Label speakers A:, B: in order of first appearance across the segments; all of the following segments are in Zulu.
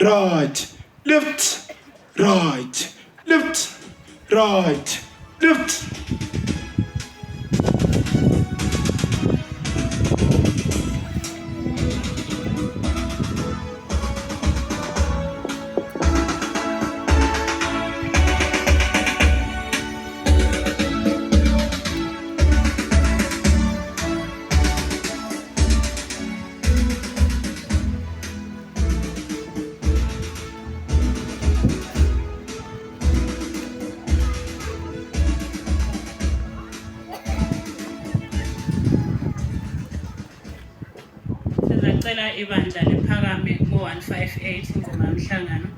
A: right, left, right, left, right, left.
B: Sizacela ibandla liphakame ngo-158 ingoma yomhlangano.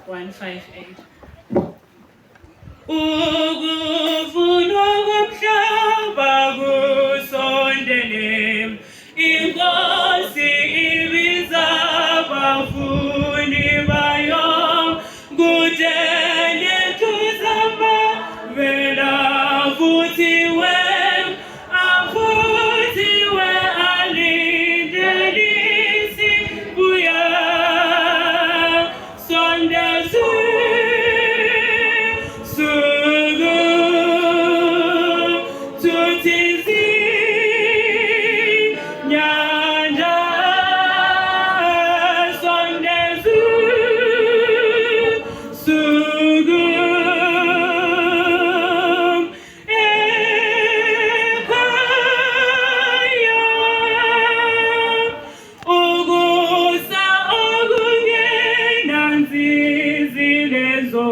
B: 158. Ukuvunwa komhlaba kusondele, inkosi ibiza abavuni bayo, kudele tuzama vela vuthiwe, avuthiwe alindelisi buya sondezu sugu tutizi nyanja sondezu sugu ekaya ugusa okungena nzizilezo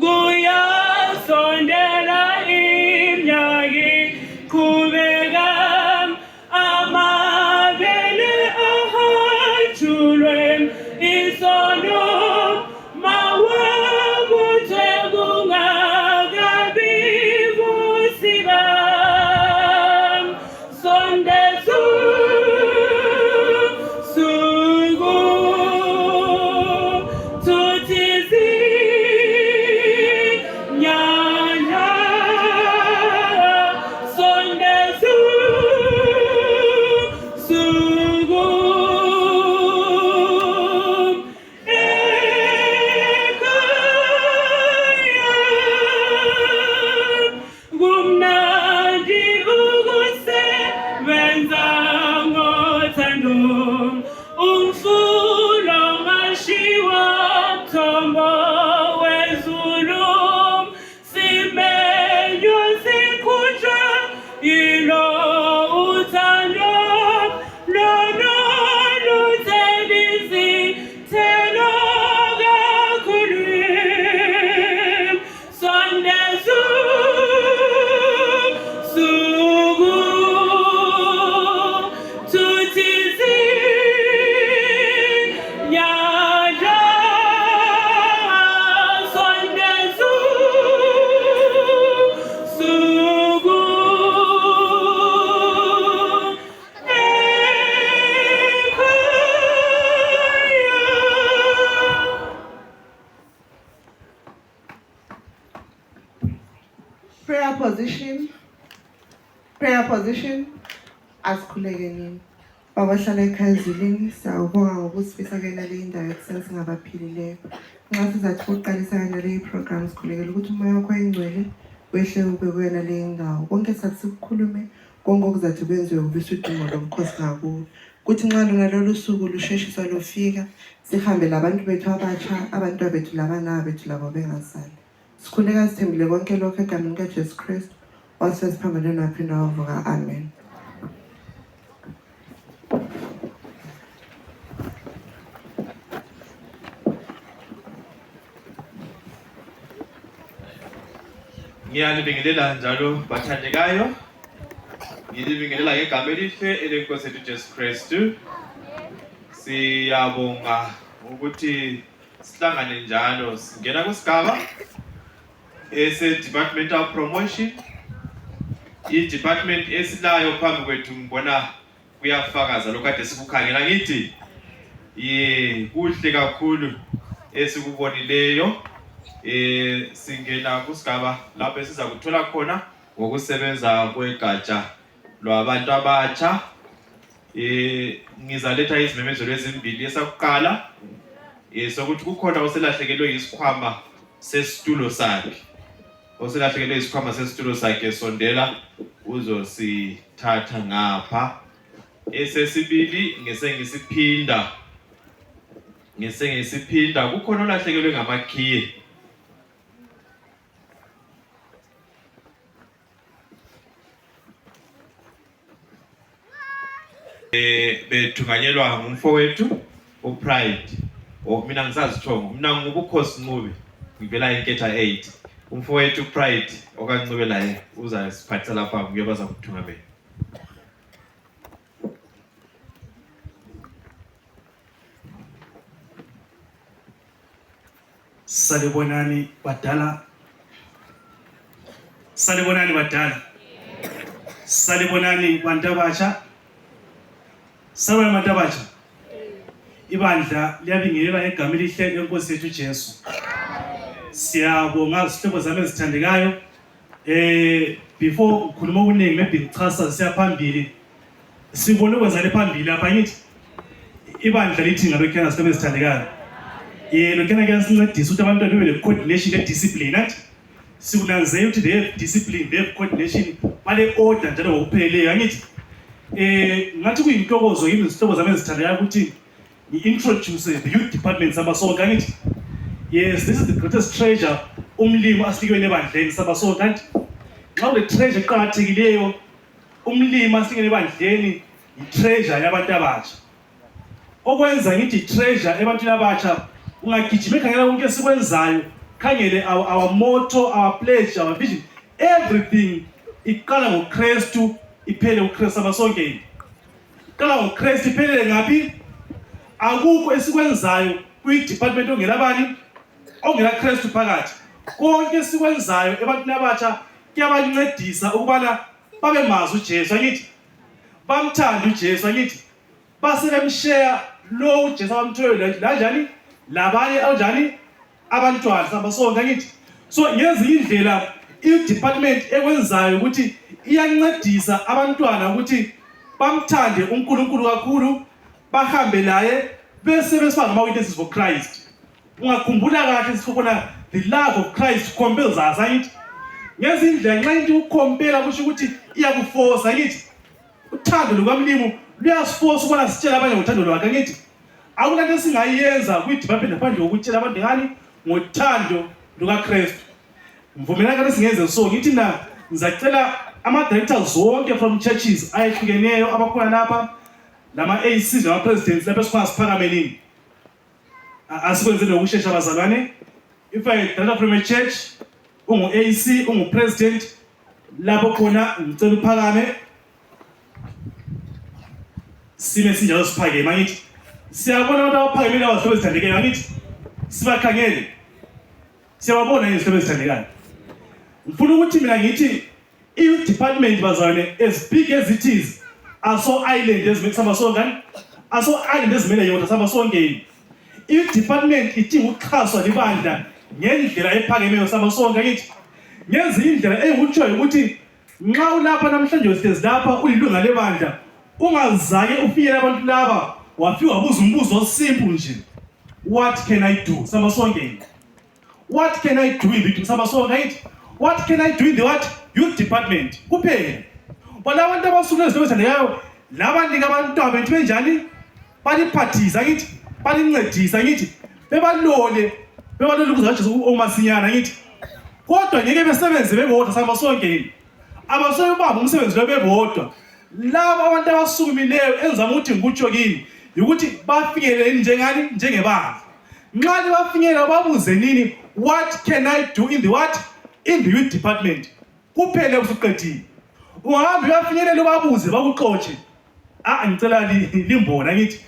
B: kuyasondela iminyaka iqhubeka, amabele ahajulwe isono mawakuthwe kungakabi busiba sondezu suku tuthizi nyanya sondezu suku ekaya kumnandi ukusebenza ngothando, umfulo ngashiwa mthombo wezulu, simenywa sikhutshwa yilo uthando lona luthela izithelo kakhulu. Sondezu suku tuthizi nyanja sondezu suku ekaya.
C: Prayer position. Prayer position. Asikhuleke nini. Babahlala ekhaya ezulwini, siyawubonga ngokusifisa kena le indawo yokuseni singabaphilileyo. Nxa sizathi ukuqalisa nale program sikhulekela ukuthi umoya wakho oyingcwele wehle ube kuyona le indawo. Konke sathi sikukhulume, konke okuzathi kwenziwe ubise udingo lomkhosi ngakuwe. Kuthi nxa lona lolu suku lusheshisa lufika, sihambe labantu bethu abatsha, abantu bethu labana bethu labo bengasali. Sikhuleka sithembile konke lokho egameni kaJesu Kristu, wasesiphambanweni waphinda wavuka. Amen.
D: Ngiyalibingelela njalo bathandekayo, ngilibingelela ngegama elihle elenkosi yethu Jesu Kristu. Siyabonga ukuthi sihlangane njalo singena kusigaba ese-departmental promotion. I-department esilayo phambi kwethu ngibona kuyafakaza lokhu kade sikukhangela ngithi kuhle kakhulu esikubonileyo. Singena kusigaba lapho esiza kuthola khona ngokusebenza kwegatsha lwabantu abatsha. Ngizaletha izimemezelo ezimbili. Esakuqala sokuthi kukhona oselahlekelwe isikhwama sesitulo sakhe. Oselahlekelwe isikhwama sesitulo sakhe sondela uzosithatha ngapha. Esesibili ngesengisiphinda kukhona olahlekelwe ngamakhiye. Bethunganyelwa ngumfowethu uPride. Mina ngisazithongo, mina ngubukhosi Ncube, ngivela eNketha 8. Umfowethu uPride okaNcube laye uzasiphathisa lapha kuyobaza ukuthungamela.
E: Salibonani badala. Salibonani badala. Salibonani bantu abasha. Salibonani bantu abasha. Ibandla liyabingelela egama elihle lenkosi yethu Jesu. Siyabonga izihlobo zami ezithandekayo. Before ukhuluma okuningi maybe ngichasa siyaphambili. Sibone kwenzale phambili lapha ngithi ibandla lithi ngalokho izihlobo ezithandekayo. Lokho kuyasincedisa ukuthi abantu bebe coordination ne-discipline athi sikunanzela ukuthi they have discipline, they have coordination, bale order njalo ngokupheleleyo. Angithi ngathi kuyintokozo yini izihlobo zami ezithandekayo ukuthi introduce the youth department sabasoka. Angithi yes, this is the greatest treasure umlimi asikiwe nebandleni sabasoka. Angithi xa ule treasure eqhakathekileyo umlimi asikiwe nebandleni i-treasure yabantu abasha. Okwenza ngithi treasure ebantwini abasha ungagijima ekhangela konke esikwenzayo, khangele our motto, our pledge, our vision, everything iqala ngoKristu iphele uKristu abasonke. Iqala ngoKristu iphele ngaphi? Akukho esikwenzayo kwi-department ongelabani ongela Kristu phakathi. Konke esikwenzayo ebantwini abatsha kuyabancedisa ukubana babe mazi uJesu. Angithi bamthanda uJesu. Angithi basebemshare lo uJesu abamthwele kanjani labanye kanjani abantwana sabasonke. Angithi so ngezi indlela i-department ekwenzayo ukuthi iyancedisa abantwana ukuthi bamthande uNkulunkulu kakhulu, bahambe naye bese besiba ngama-witnesses for Christ. Ungakhumbula kahle sifuna the love of Christ compels us. Angithi ngezi indlela nxa into ukhompela kusho ukuthi iyakuforce. Angithi uthando lukamlimo luyasiforce ukubana sitshela abanye ngothando lwakhe. Angithi akunanto esingayenza kwi-department ngaphandle kokutshela abantu ngani ngothando lukaKristu. Mvumelana ukuthi singenze so. Ngithi na ngizacela ama-directors zonke from churches ayehlukeneyo abakhona lapha, lama-ACs nama-presidents lapha esikhona siphakamelini. Asikwenzele ngokushesha abazalwane. If I director from a church, ungu-AC, ungu-president, lapho khona ngicela uphakame. Sime sinjalo siphakeme. Angithi siyabona abantu abaphakemile abahlobo ezithandekayo. Angithi sibakhangele, siyababona izihlobo ezithandekayo. Ngifuna ukuthi mina ngithi i-department bazalwane as big as it is, aso island ezimele aso island ezimele yodwa sabasonke. I-department idinga ukuxhaswa libandla ngendlela ephakemeyo sabasonke. Angithi ngenza indlela engukutshoyo ukuthi nxa ulapha namhlanje uhlezi lapha ulilunga lebandla, ungazake ufikele abantu laba wafika wabuza umbuzo osimple nje, what can I do sabasonke? What can I do in the sabasonke? Angithi what can I do in the what youth department kuphela. Bona abantu abasuke ezithandekayo labanika abantwana bethu benjani baliphathisa. Angithi balincedisa. Angithi bebalole ukuze Jesu omasinyana. Angithi kodwa ngeke besebenze bebodwa sabasonke. Abasoke baba umsebenzi lo bebodwa. Laba abantu abasukumileyo enzama ukuthi ngikutsho kini ukuthi bafikele njengani njengebandla. Nxa bafikela babuze nini what can I do in the what in the youth department kuphele usuqedile. Ungahamba uyafinyelela babuze bakuxotshe. Ngicela limbona. Angithi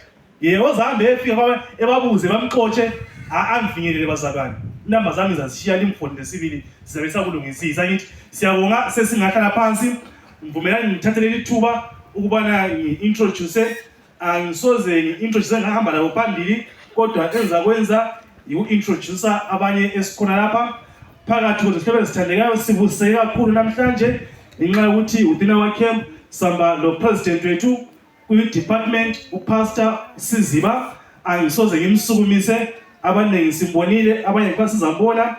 E: ozahambe efika ebabuze bamxotshe angifinyelele bazalwane. Inamba zami zazishiya limfoni lesibili sizabe sakulungisisa. Angithi siyabonga sesingahlala phansi. Mvumelani ngithathele lithuba ukubana ngi-introduce. Angisoze ngi-introduce ngahamba labo phambili, kodwa enza kwenza yiku-introduce abanye esikhona lapha phakathi kwezihlobo ezithandekayo. Sibuseke kakhulu namhlanje ngenxa yokuthi within our camp sihamba lo president wethu kwi-department upastor Siziba angisoze ngimsukumise abaningi simbonile abanye kwasizambona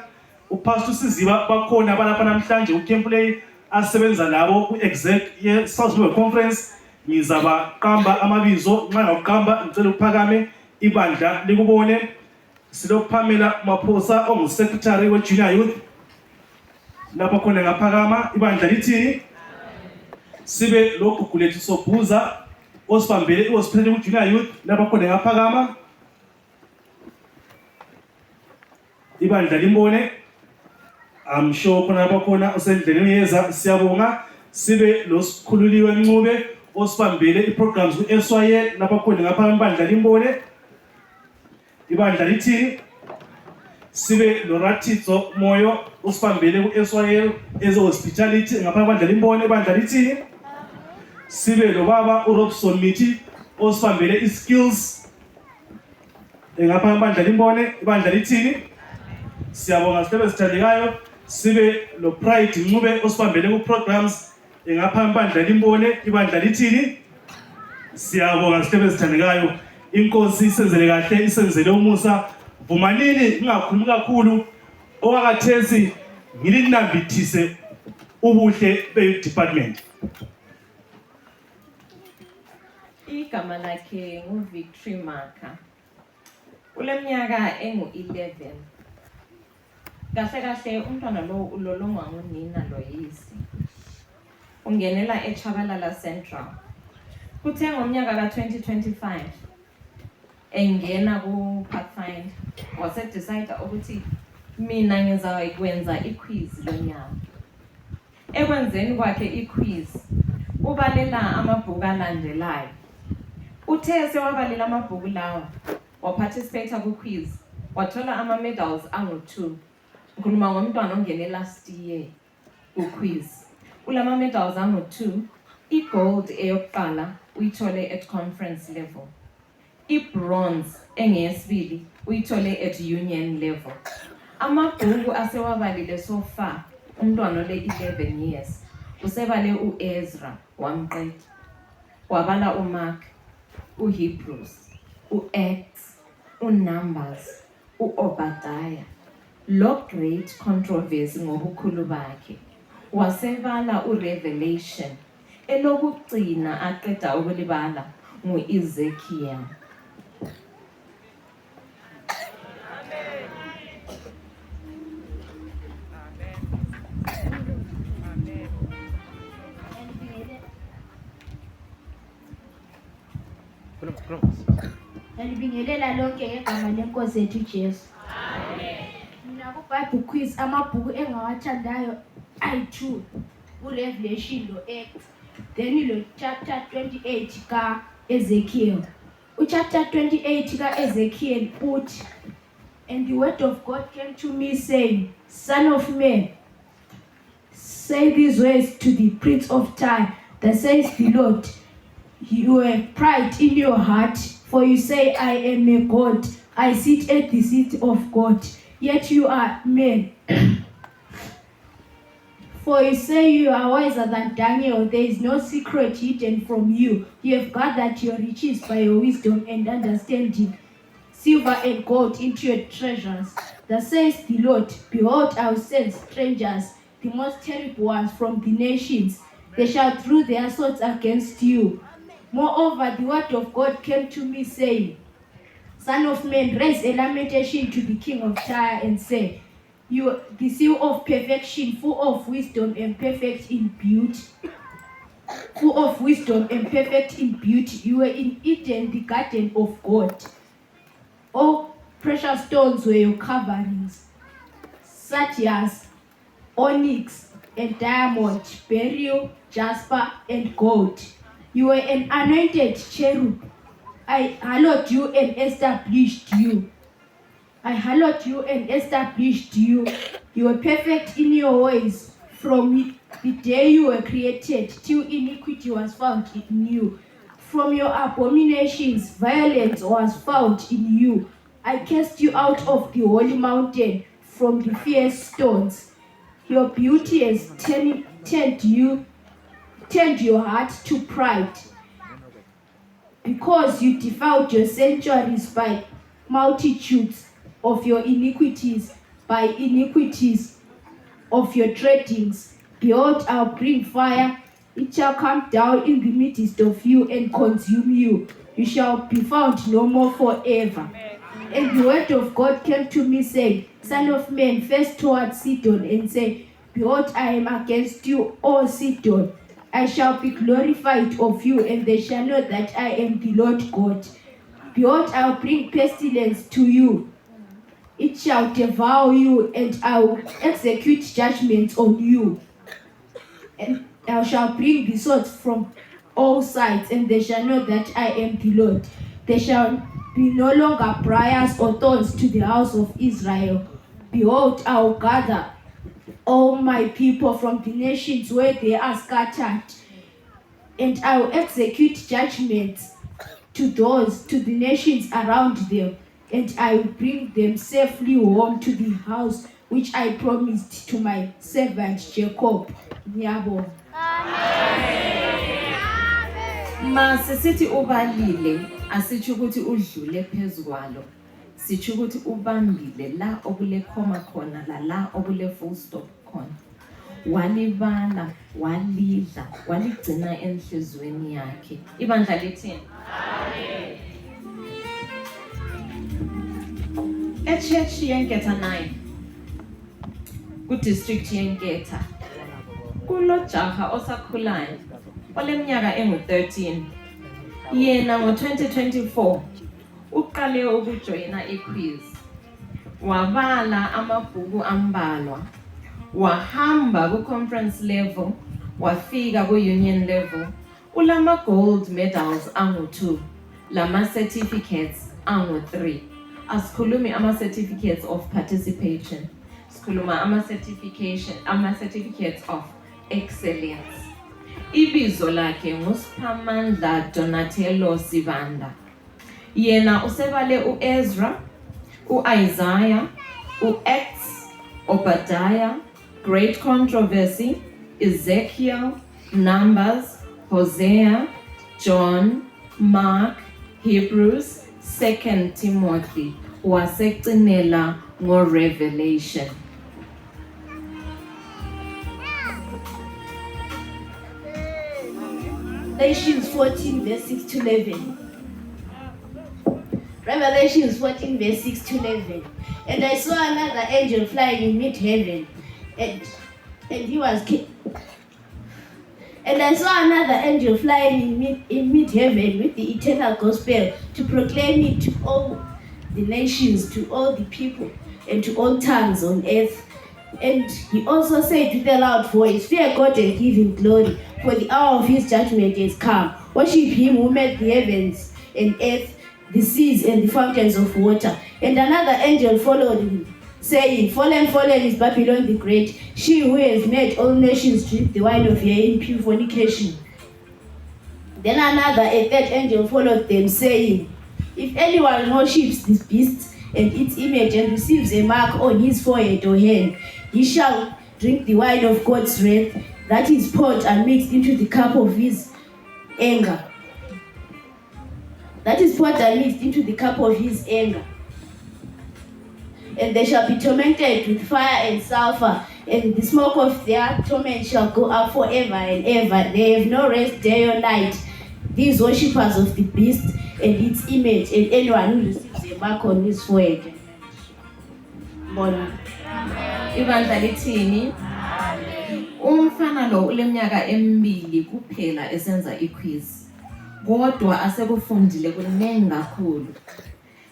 E: upastor Siziba bakhona abalapha namhlanje uKempley asebenza nabo ku-exec ye-South River Conference ngizaba qamba amabizo nxa ngaqamba ngicela uphakame ibandla likubone silophamela Maphosa ongu-secretary we-junior youth lapha khona ngaphakama ibandla lithini sibe logugu lethu Sobhuza osibambele ihospital ku-junior youth lapha khona ngaphakama ibandla limbone I'm sure khona lapha khona usendleleni yeza siyabonga sibe lo sikhululiwe Ncube osibambele i-programs ku-SYL lapha khona ngaphakama ibandla limbone ibandla lithini sibe loRathizo Moyo usibambele ku-SYL eze-hospitality ngapha ibandla limbone ibandla lithini sibe lo baba uRobson Mithi osibambele i-skills ngapha ibandla limbone ibandla lithini siyabonga sihlebe sithandekayo sibe lo Pride Ncube osibambele ku-programs ngapha ibandla limbone ibandla lithini siyabonga sihlebe sithandekayo inkosi isenzele kahle isenzele umusa vumanini ngingakhulumi kakhulu owakathesi ngilinambithise ubuhle be-department.
F: Igama lakhe nguVictory Marker. Kuleminyaka engu-11. Kahle kahle umntwana lo ulolongwa ngunina loyisi. Ungenela eChabalala Central. Kuthe ngomnyaka ka-2025 engena ku-Pathfinder wase-decide ukuthi mina ngizakwenza i-quiz lonyaka. Ekwenzeni kwakhe i-quiz ubalela amabhuku alandelayo. Uthe sewabalela amabhuku lawa waparticipate ku-quiz wathola ama-medals angu-2. Ngikhuluma ngomntwana ongene last year ku-quiz. Kulama medals angu-2 i-gold eyokuqala uyithole at conference level. I-bronze engeyesibili uyithole at union level. Amabhuku asewabalile so far umntwana le-11 years usebale u-Ezra wamqeda wabala uMark, uHebrews, uActs, uNumbers, uObadiah. Lo great controversy ngobukhulu bakhe wasebala uRevelation elokugcina aqeda ukulibala ngu-Ezekiel.
G: Ngibingelela lonke ngegama lenkosi yethu Jesu. Mina kuBible quiz amabhuku engawathandayo ayi2 uRevelation lo-Acts then lo chapter 28 ka Ezekiel. Chapter 28 ka Ezekiel uthi, and the word of God came to me saying, Son of man, say these words to the prince of Tyre, that says the Lord, you have pride in your heart, for you say, I am a God, I sit at the seat of God, yet you are men. For you say you are wiser than Daniel, there is no secret hidden from you. You have gathered your riches by your wisdom and understanding, silver and gold into your treasures. Thus says the Lord, behold, I will send strangers, the most terrible ones from the nations. They shall draw their swords against you. Moreover, the word of God came to me, saying, Son of man, raise a lamentation to the king of Tyre and say, you, the seal of perfection, full of wisdom and perfect in beauty. Full of wisdom and perfect in beauty. You were in Eden, the garden of God. All precious stones were your coverings, such as onyx and diamond, beryl, jasper, and gold. You were an anointed cherub. I hallowed you and established you. I hallowed you and established you. You were perfect in your ways from the day you were created till iniquity was found in you. From your abominations, violence was found in you. I cast you out of the holy mountain from the fierce stones. Your beauty has turned your heart to pride. because you defiled your sanctuaries by multitudes of your iniquities, by iniquities of your treadings. Behold, I'll bring fire, it shall come down in the midst of you and consume you. You shall be found no more forever. And the word of God came to me, saying, Son of man, face towards Sidon, and say, Behold, I am against you, O Sidon. I shall be glorified of you, and they shall know that I am the Lord God. Behold, I will bring pestilence to you. It shall devour you, and I will execute judgment on you. And I shall bring the sword from all sides, and they shall know that I am the Lord. There shall be no longer briars or thorns to the house of Israel. Behold, I will gather all my people from the nations where they are scattered, and I will execute judgments to the nations around them, and I will bring them safely home to the house which I promised to my servant Jacob. Ngiyabonga.
F: Masisithi ubalile asitsho ukuthi udlule phezukwalo, sitsho ukuthi ubambile la okule comma khona la okule full stop khona, walibala, walidla, waligcina enhlizweni yakhe. Ibandla lithini? Amen. Church yeNketha 9 ku district yeNketha kulo jaha osakhulayo oleminyaka engu-13. Yena ngo-2024 uqale ukujoyina iquiz, wabala amabhuku ambalwa, wahamba ku-conference level, wafika ku-union level. Ulama gold medals angu-2, lama certificates angu-3. Asikhulumi ama-certificates of participation, sikhuluma ama-certificates of excellence. Ibizo lakhe nguSiphamandla Donatello Sibanda. Yena usebale uEzra, uIsaiah, uActs, Obadiah, Great Controversy, Ezekiel, Numbers, Hosea, John, Mark, Hebrews, 2 Timothy, wasecinela ngo-Revelation.
G: Revelations 14 verse 6 to 11. Revelations 14 verse 6 to 11. And I saw another angel flying in mid-heaven, and I saw another angel flying in mid-heaven with the eternal gospel to proclaim it to all the nations, to all the people, and to all tongues on earth. And he also said with a loud voice, Fear God and give him glory, for the hour of his judgment is come. Worship him who made the heavens and earth, the seas and the fountains of water. And another angel followed him, saying, Fallen, fallen is Babylon the Great, she who has made all nations drink the wine of her impure fornication. Then another, a third angel followed them, saying, If anyone worships this beast and its image and receives a mark on his forehead or hand, he shall drink the wine of God's wrath, that is poured and mixed into the cup of his anger. That is poured and mixed into the cup of his anger. And they shall be tormented with fire and sulfur, and the smoke of their torment shall go up forever and ever. They have no rest day or night, these worshippers of the beast and its image, and anyone who receives a mark on his forehead. Bona.
F: Ibandla lithini? Umfana lo uleminyaka emibili kuphela esenza iquiz, kodwa asekufundile kuningi kakhulu.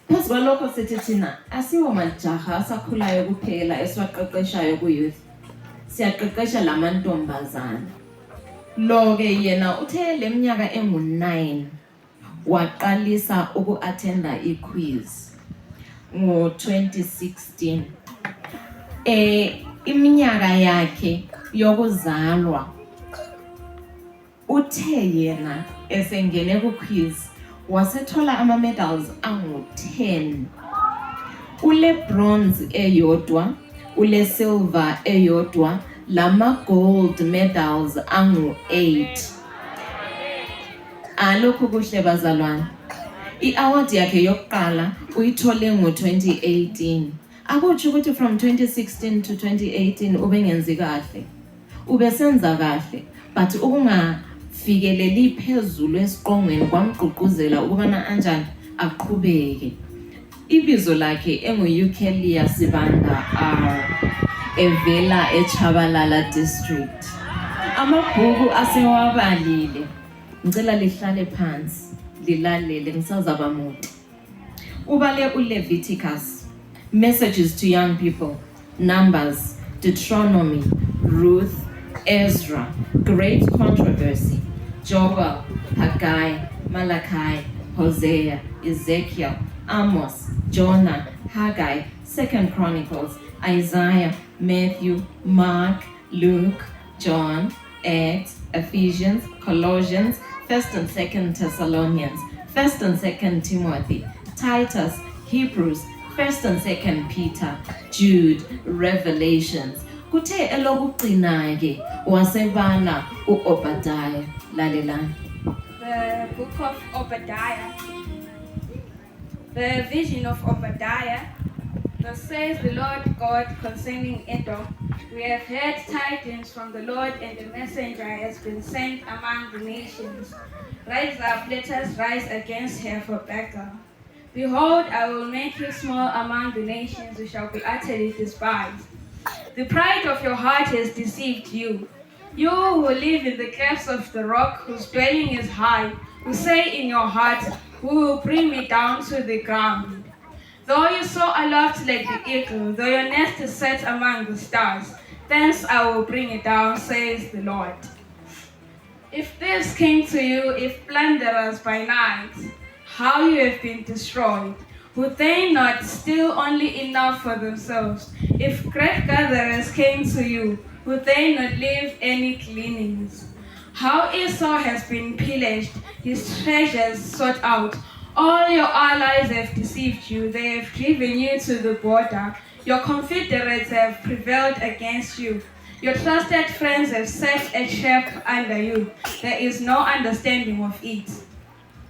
F: Phezu kwalokho sithi thina asiwo majaha asakhulayo kuphela esiwaqeqeshayo ku-youth, siyaqeqesha lamantombazana. Lo-ke yena uthe leminyaka engu-9 waqalisa uku-attenda iquiz ngo-2016. Iminyaka yakhe yokuzalwa uthe yena esengene ku-quiz wasethola ama-medals angu-10. Ule bronze eyodwa, ule silver eyodwa, lama gold medals angu-8. Alokhu kuhle bazalwane. I-award yakhe yokuqala uyithole ngo-2018. Akutsho ukuthi from 2016 to 2018 ubengenzi kahle. Ubesenza kahle, but ukungafikeleli phezulu esiqongweni kwamgqugquzela ukubana anjani aqhubeke. Ibizo lakhe engu-Eukelia Sibanda evela eChabalala district. Amabhuku asewabalile. Ngicela lihlale phansi, lilalele ngisazaba mude. Ubale uLeviticus, Messages to Young People, Numbers, Deuteronomy, Ruth, Ezra, Great Controversy, Joel, Haggai, Malachi, Hosea, Ezekiel, Amos, Jonah, Haggai, 2 Chronicles, Isaiah, Matthew, Mark, Luke, John, Acts, Ephesians, Colossians, 1st and 2nd Thessalonians, 1st and 2nd Timothy, Titus, Hebrews, 1st and 2nd Peter, Jude, Revelations. Kuthe elokugcina ke wasebala uObadiah. Lalelani.
H: The book of Obadiah. The vision of Obadiah. Thus says the Lord God concerning Edom. We have heard tidings from the Lord, and the messenger has been sent among the nations. Rise up, let us rise against her for battle. Behold, I will make you small among the nations, you shall be utterly despised. The pride of your heart has deceived you. You who live in the clefts of the rock, whose dwelling is high, who say in your heart, who will bring me down to the ground? Though you soar aloft like the eagle, though your nest is set among the stars, thence I will bring it down, says the Lord. If thieves came to you, if plunderers by night, how you have been destroyed. Would they not steal only enough for themselves? If great gatherers came to you, would they not leave any gleanings? How Esau has been pillaged, his treasures sought out. All your allies have deceived you, they have driven you to the border. Your confederates have prevailed against you. Your trusted friends have set a trap under you. There is no understanding of it.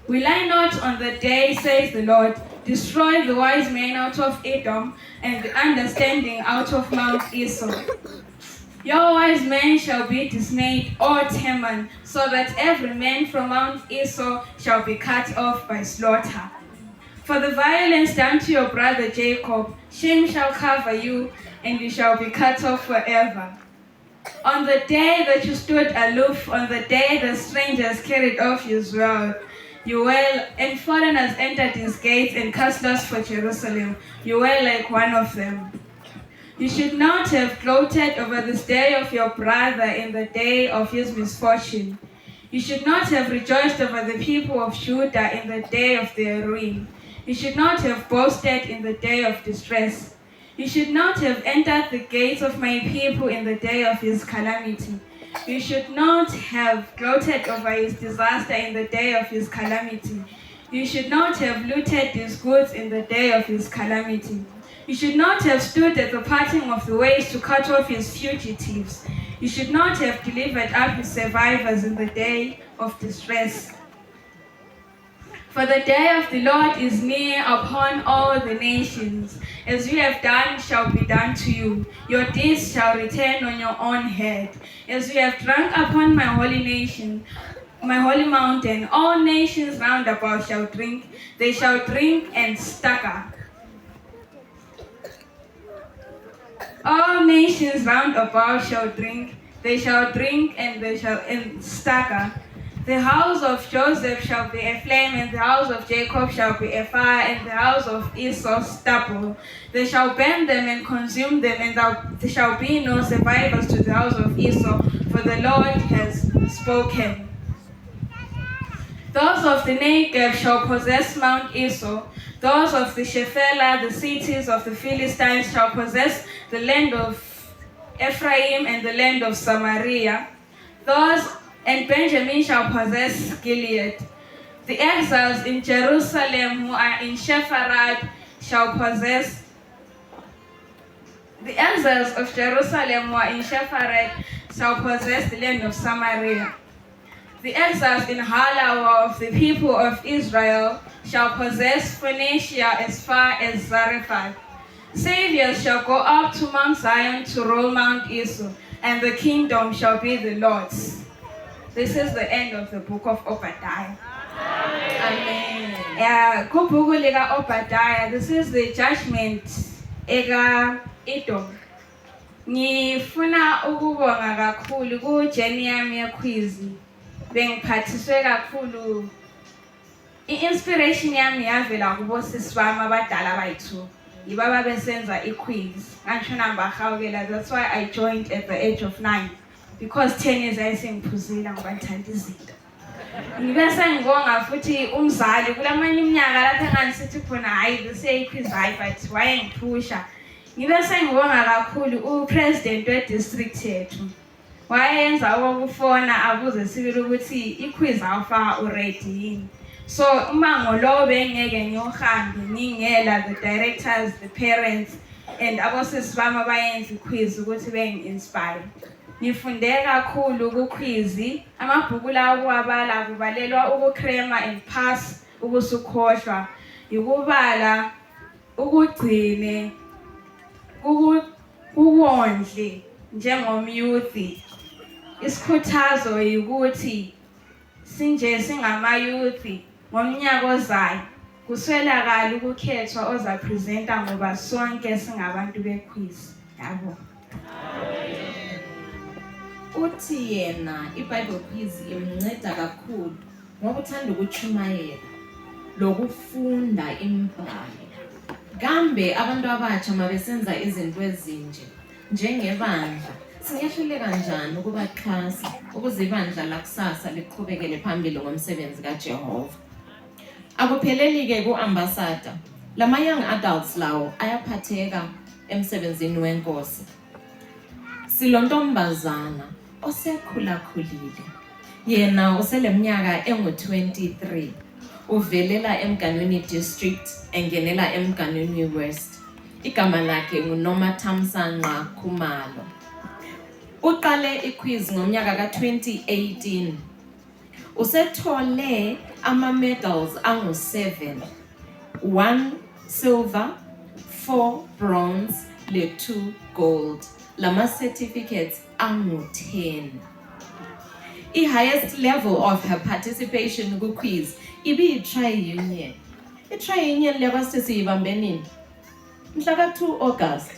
H: Will I not on the day, says the Lord, destroy the wise men out of Edom and the understanding out of Mount Esau? Your wise men shall be dismayed, O Teman, so that every man from Mount Esau shall be cut off by slaughter. For the violence done to your brother Jacob, shame shall cover you, and you shall be cut off forever. On the day that you stood aloof, on the day the strangers carried off Israel, you were, and foreigners entered his gates and cast lots for Jerusalem. You were like one of them. You should not have gloated over this day of your brother in the day of his misfortune. You should not have rejoiced over the people of Judah in the day of their ruin. You should not have boasted in the day of distress. You should not have entered the gates of my people in the day of his calamity. You should not have gloated over his disaster in the day of his calamity. You should not have looted his goods in the day of his calamity. You should not have stood at the parting of the ways to cut off his fugitives. You should not have delivered up his survivors in the day of distress. For the day of the Lord is near upon all the nations. As you have done shall be done to you. Your deeds shall return on your own head. As you have drunk upon my holy nation, my holy mountain, all nations round about shall drink. They shall drink and stagger. All nations round about shall drink. They shall drink and they shall stagger. The house of Joseph shall be a flame, and the house of Jacob shall be a fire, and the house of Esau stubble. They shall burn them and consume them, and there shall be no survivors to the house of Esau, for the Lord has spoken. Those of the Negev shall possess Mount Esau. Those of the Shephelah, the cities of the Philistines, shall possess the land of Ephraim and the land of Samaria. And Benjamin shall possess Gilead. The exiles in Jerusalem who are in Sepharad shall possess. The exiles of Jerusalem who are in Sepharad shall possess the land of Samaria. The exiles in Hala of the people of Israel shall possess Phoenicia as far as Zarephath. Saviors shall go up to Mount Zion to roll Mount Esau, and the kingdom shall be the Lord's. This is the end of the book of Obadiah.
F: Amen.
H: Kubhuku lika Obadiah, this is the judgment eka Edom. Ngifuna ukubonga kakhulu ku journey yami yequiz. Bengiphathiswe kakhulu. I-inspiration yami yavela kubo sisi bami abadala abayi-2. Yibaba besenza i-quiz. Ngashona ngibahawukela. That's why I joined at the age of 9. Because 10 years ayisengiphuzile ngoba ngithanda izinto. Ngibe sengibonga futhi umzali kulamanye iminyaka lapha engisithi khona hayi bese-quiz hayi but wayengiphusha. Ngibe sengibonga kakhulu upresident we-district yethu. Wayenza ukufona abuze sibili ukuthi i-quiz awufaka already yini. So uma ngolo bengeke ngiyohambe ngingela the directors, the parents and abosisi bami abayenza i-quiz ukuthi bengi-inspire. Ngifunde kakhulu ku-quiz, amabhuku lawo kuwabala kubalelwa ukukrema and pass ukusukhohlwa, ukubala, ukugcine, ukondle njengomyouthi. Isikhuthazo ukuthi sinje singamayouthi ngomnyaka ozayo kuswelakala ukukhethwa ozapresenta ngoba sonke singabantu bequiz. Yabo.
F: Uthi yena iBible quiz imnceda kakhulu ngoba uthanda ukuchumayela lokufunda imibhalo. Kambe abantu abatsha mabesenza izinto ezinje njengebandla singehlule kanjani ukubaxhasa ukuze ibandla lakusasa liqhubekele phambili ngomsebenzi kaJehova. Akupheleli ke ku-ambassador, lama young adults lawo ayaphatheka emsebenzini wenkosi. Silontombazana osekhulakhulile, yena useleminyaka engu-23, uvelela eMganwini district engenela eMganwini west. Igama lakhe nguNomathamsanqa Khumalo. Uqale iquiz ngomnyaka ka-2018. Usethole ama-medals angu-7, 1 silver, 4 bronze, le-2 gold. Lama certificates angu-10. The highest level of her participation ku-quiz ibi-tri-union. I-tri-union level sesiyibambe nini? Mhla ka-2 August.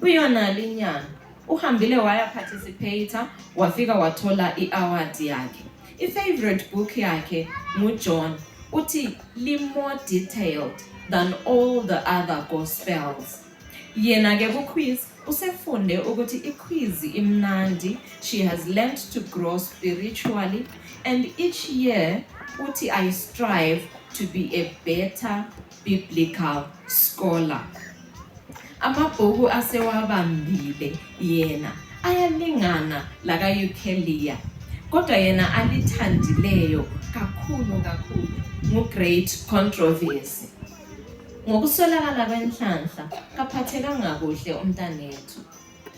F: Uyona linyanga. Uhambile waya participator, wafika wathola i-award yakhe. I-favorite book yakhe nguJohn. Uthi li more detailed than all the other gospels. Yena ke ku-quiz usefunde ukuthi i-quiz imnandi. She has learned to grow spiritually and each year uthi I strive to be a better biblical scholar. Amabhuku asewabambile yena ayalingana laka Eukelia. Kodwa yena alithandileyo kakhulu ngu-Great Controversy. Ngokuswelakala kwenhlanhla kaphathekanga kuhle umntanethu.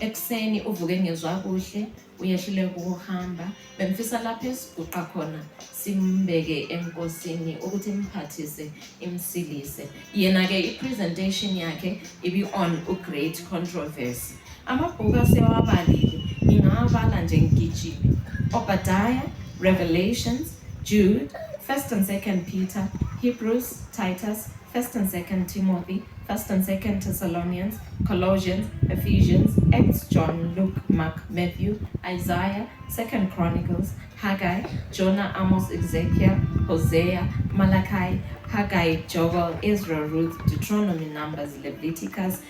F: Ekuseni uvuke ngezwa kuhle, uyehluleka ukuhamba. Bemfisa lapha esiguqa khona simbeke enkosini ukuthi imphathise imsilise. Yena ke i-presentation yakhe ibi on u-Great Controversy. Amabhuku asewabalile ngingawabala nje ngigijime. Obadiah, Revelations, Jude, 1st and 2nd Peter, Hebrews, Titus, 1st and 2nd Timothy, 1st and 2nd Thessalonians, Colossians, Ephesians, Acts, John, Luke, Mark, Matthew, Isaiah, 2nd Chronicles, Haggai, Jonah, Amos, Ezekiel, Hosea, Malachi, Haggai, Joel, Ezra, Ruth, Deuteronomy, Numbers, Leviticus,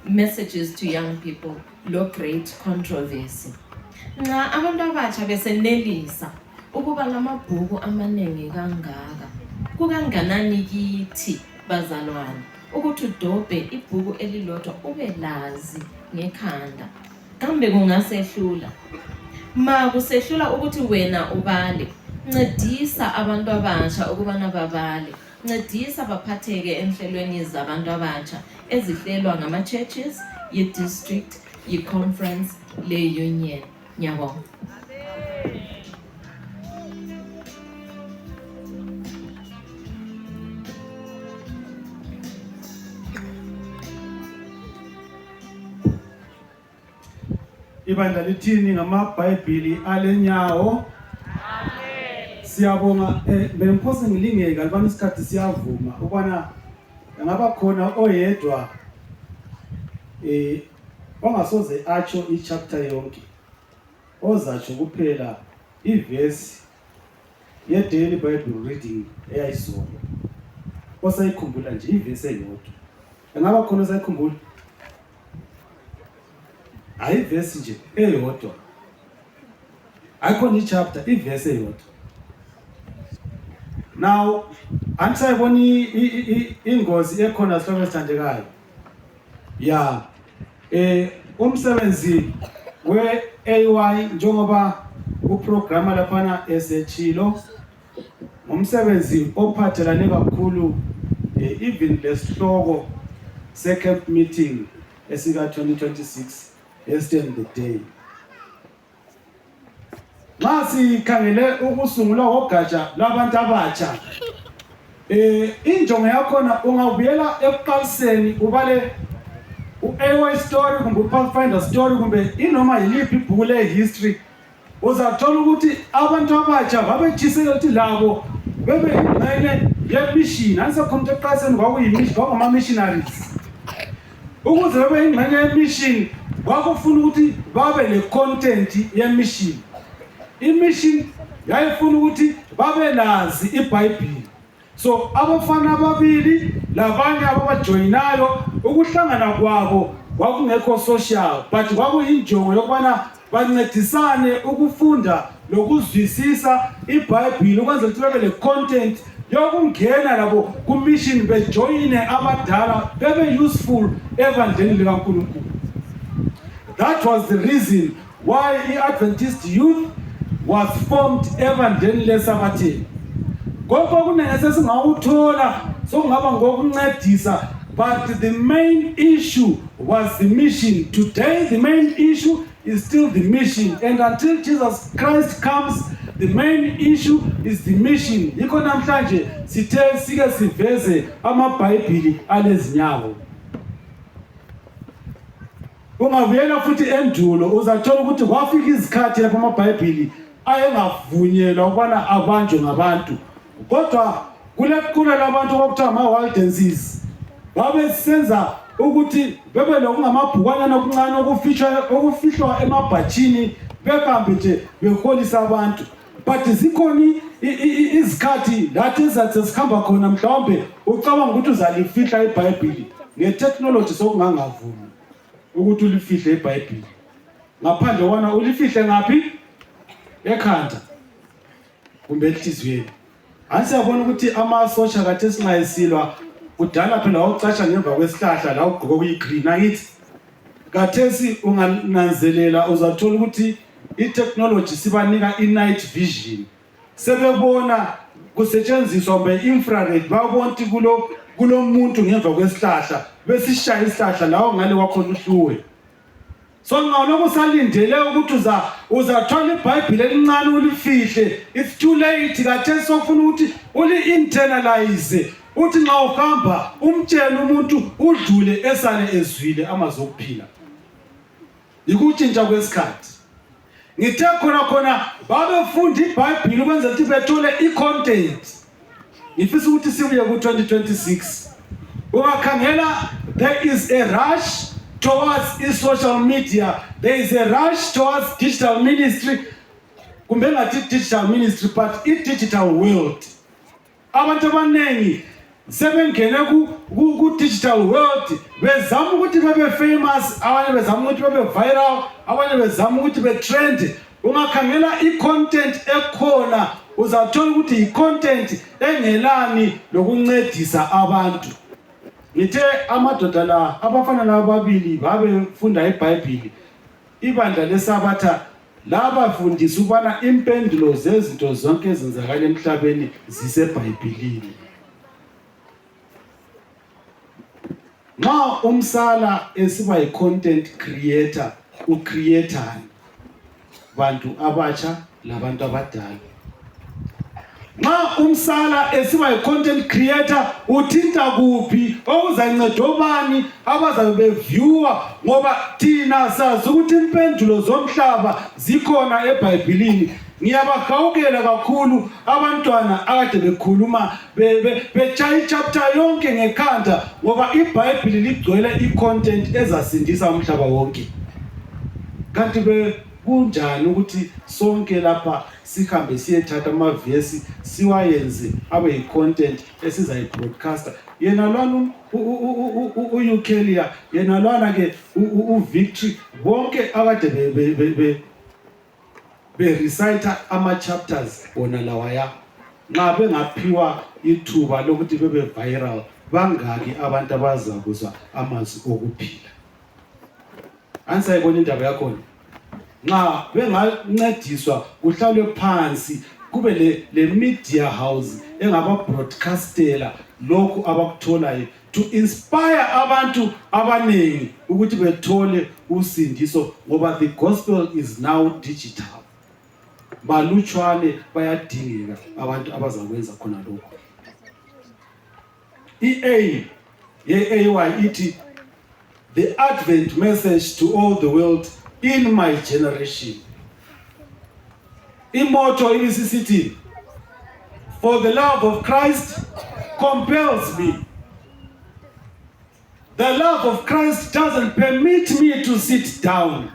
F: Messages to Young People, Lo Great Controversy. Nxa abantu abatsha besenelisa ukuba lamabhuku amanengi kangaka, kukanganani kithi bazalwane ukuthi udobhe ibhuku elilodwa ube lazi ngekhanda? Kambe kungasehlula? Ma kusehlula ukuthi wena ubale, ncedisa abantu abasha ukubana babale, ncedisa baphatheke enhlelweni zabantu abatsha ezihlelwa ngama-churches, yi-district, yi-conference, le-union. Ngiyabonga.
E: ibandla lithini ngamabhayibhili alenyawo. Siyabonga bengiphosa ngilingeka libani isikhathi siyavuma ukubana ngaba khona oyedwa ongasoze atsho ichapter yonke ozatsho kuphela iverse ye daily bible reading eyayisona osayikhumbula nje iverse eyodwa. Ngaba khona osayikhumbula hayi verse nje eyodwa ayikhona ichapter iverse eyodwa. Now antisayiboni ingozi ekhona sihloko esithandekayo ya umsebenzi we AY njengoba uprograma laphana esechilo umsebenzi ophathelane kakhulu even lesihloko second meeting esika 2026 yesterday the day. Masi khangele ukusungulwa kogatsha labantu abatsha injongo yakhona ungabuyela eqaliseni ubale uAY story kumbe uPathfinder story kumbe inoma yiliphi ibhuku lehistory uzathola ukuthi abantu abatsha babejisela ukuthi labo bebe ingxenye yemission ansekhona eqaliseni kwakuyimission kwakuma missionaries ukuze bebe ingxenye yemission kwakufuna ukuthi babe le content yemission. Imission yayifuna ukuthi babe lazi iBhayibheli. So abafana ababili labanye ababajoyinayo ukuhlangana kwabo kwakungekho social but kwakuyinjongo yokubana bancedisane ukufunda lokuzwisisa iBhayibheli ukwenzela ukuthi babe le content yokungena labo kumission bejoyine abadala bebe useful evangeli likaNkulunkulu. That was the reason why iAdventist youth was formed evangeli leSabatheni. Konke kunengese singawuthola sokungaba ngokuncedisa but the main issue was the mission. Today the main issue is still the mission and until Jesus Christ comes the main issue is the mission. Yikho namhlanje sithe sike siveze amabhayibhili alezinyawo. Ungavuyela futhi endulo uzathola ukuthi kwafika izikhathi lapho amabhayibhili ayengavunyelwa ukubana abanjwe ngabantu kodwa kule labantu okuthiwa ama-Waldenses babesenza ukuthi bebe lokungamabhukwana okuncane okufihlwa emabhatshini behambe nje beholisa abantu but zikhona izikhathi lathi ezathi sikhamba khona mhlawumbe ucabanga ukuthi uzalifihla iBhayibheli ngetechnology sokungangavumi ukuthi ulifihle iBhayibheli ngaphandle kwana ulifihle ngaphi ekhanda kumbe enhliziyweni. Asiyabona ukuthi ama-social kade singayisilwa kudala phela ucatsha ngemva kwesihlahla la ugqoke kuyigreen angithi kathesi ungananzelela uzathola ukuthi i-technology sibanika i-night vision sebebona kusetshenziswa be-infrared babona ukuthi kulo muntu ngemva kwesihlahla besishaya isihlahla lawo ngale wakhona uhluwe. So ngaloku salindele ukuthi uzathola iBhayibheli elincane ulifihle. It's too late kade sofuna ukuthi uli-internalize uthi nxa uhamba umtshele umuntu udlule esale ezwile amazwi okuphila. Yikutshintsha kwesikhathi. Ngithe khona babefunda iBhayibheli ukwenzela ukuthi bethole i-content. Ngifisa ukuthi sibuye ku-2026 ungakhangela there is a rush towards social media, there is a rush towards digital ministry kumbe ngathi digital ministry but i-digital world. Abantu abanengi sebengene ku-digital world bezama ukuthi bebe famous, abanye bezama ukuthi bebe viral, abanye bezama ukuthi betrend. Ungakhangela i-content ekhona uzathola ukuthi i-content engelani lokuncedisa abantu. Ngithe amadoda la abafana lababili babefunda iBhayibheli ibandla leSabatha labafundisa ukubana impendulo zezinto zonke ezenzakala emhlabeni ziseBhayibhelini. Nxa umsala esiba yi-content creator ucreatani bantu abatsha labantu abadala. nxa umsala esiba yi-content creator uthinta kuphi okuzanceda obani abazabe beviewer ngoba thina sazi ukuthi impendulo zomhlaba zikhona eBhayibhelini. Ngiyabahawukela kakhulu abantwana akade bekhuluma betshaya ichapter yonke ngekhanda ngoba iBhayibheli ligcwele i-content ezasindisa umhlaba wonke. Kanti kunjani ukuthi sonke lapha sihambe siyethatha amavesi siwayenze abe yi-content esizayi-broadcaster? Yena lwana uYukelia, yena lwana ke uVictory, bonke akade be-reciter ama-chapters wona lawaya. Nxa bengaphiwa ithuba lokuthi bebe viral, bangaki abantu abazakuzwa amazwi okuphila? Ansayibona indaba yakhona. Nxa bengancediswa kuhlalwe phansi kube le media house engaba broadcastela lokhu abakutholayo to inspire abantu abaningi ukuthi bethole usindiso ngoba the gospel is now digital. Balutshwane bayadingeka abantu abazakwenza khona lokho. EA ye-AY ithi the Advent message to all the world in my generation. Immortal ibisisithi, for the love of Christ compels me. The love of Christ doesn't permit me to sit down.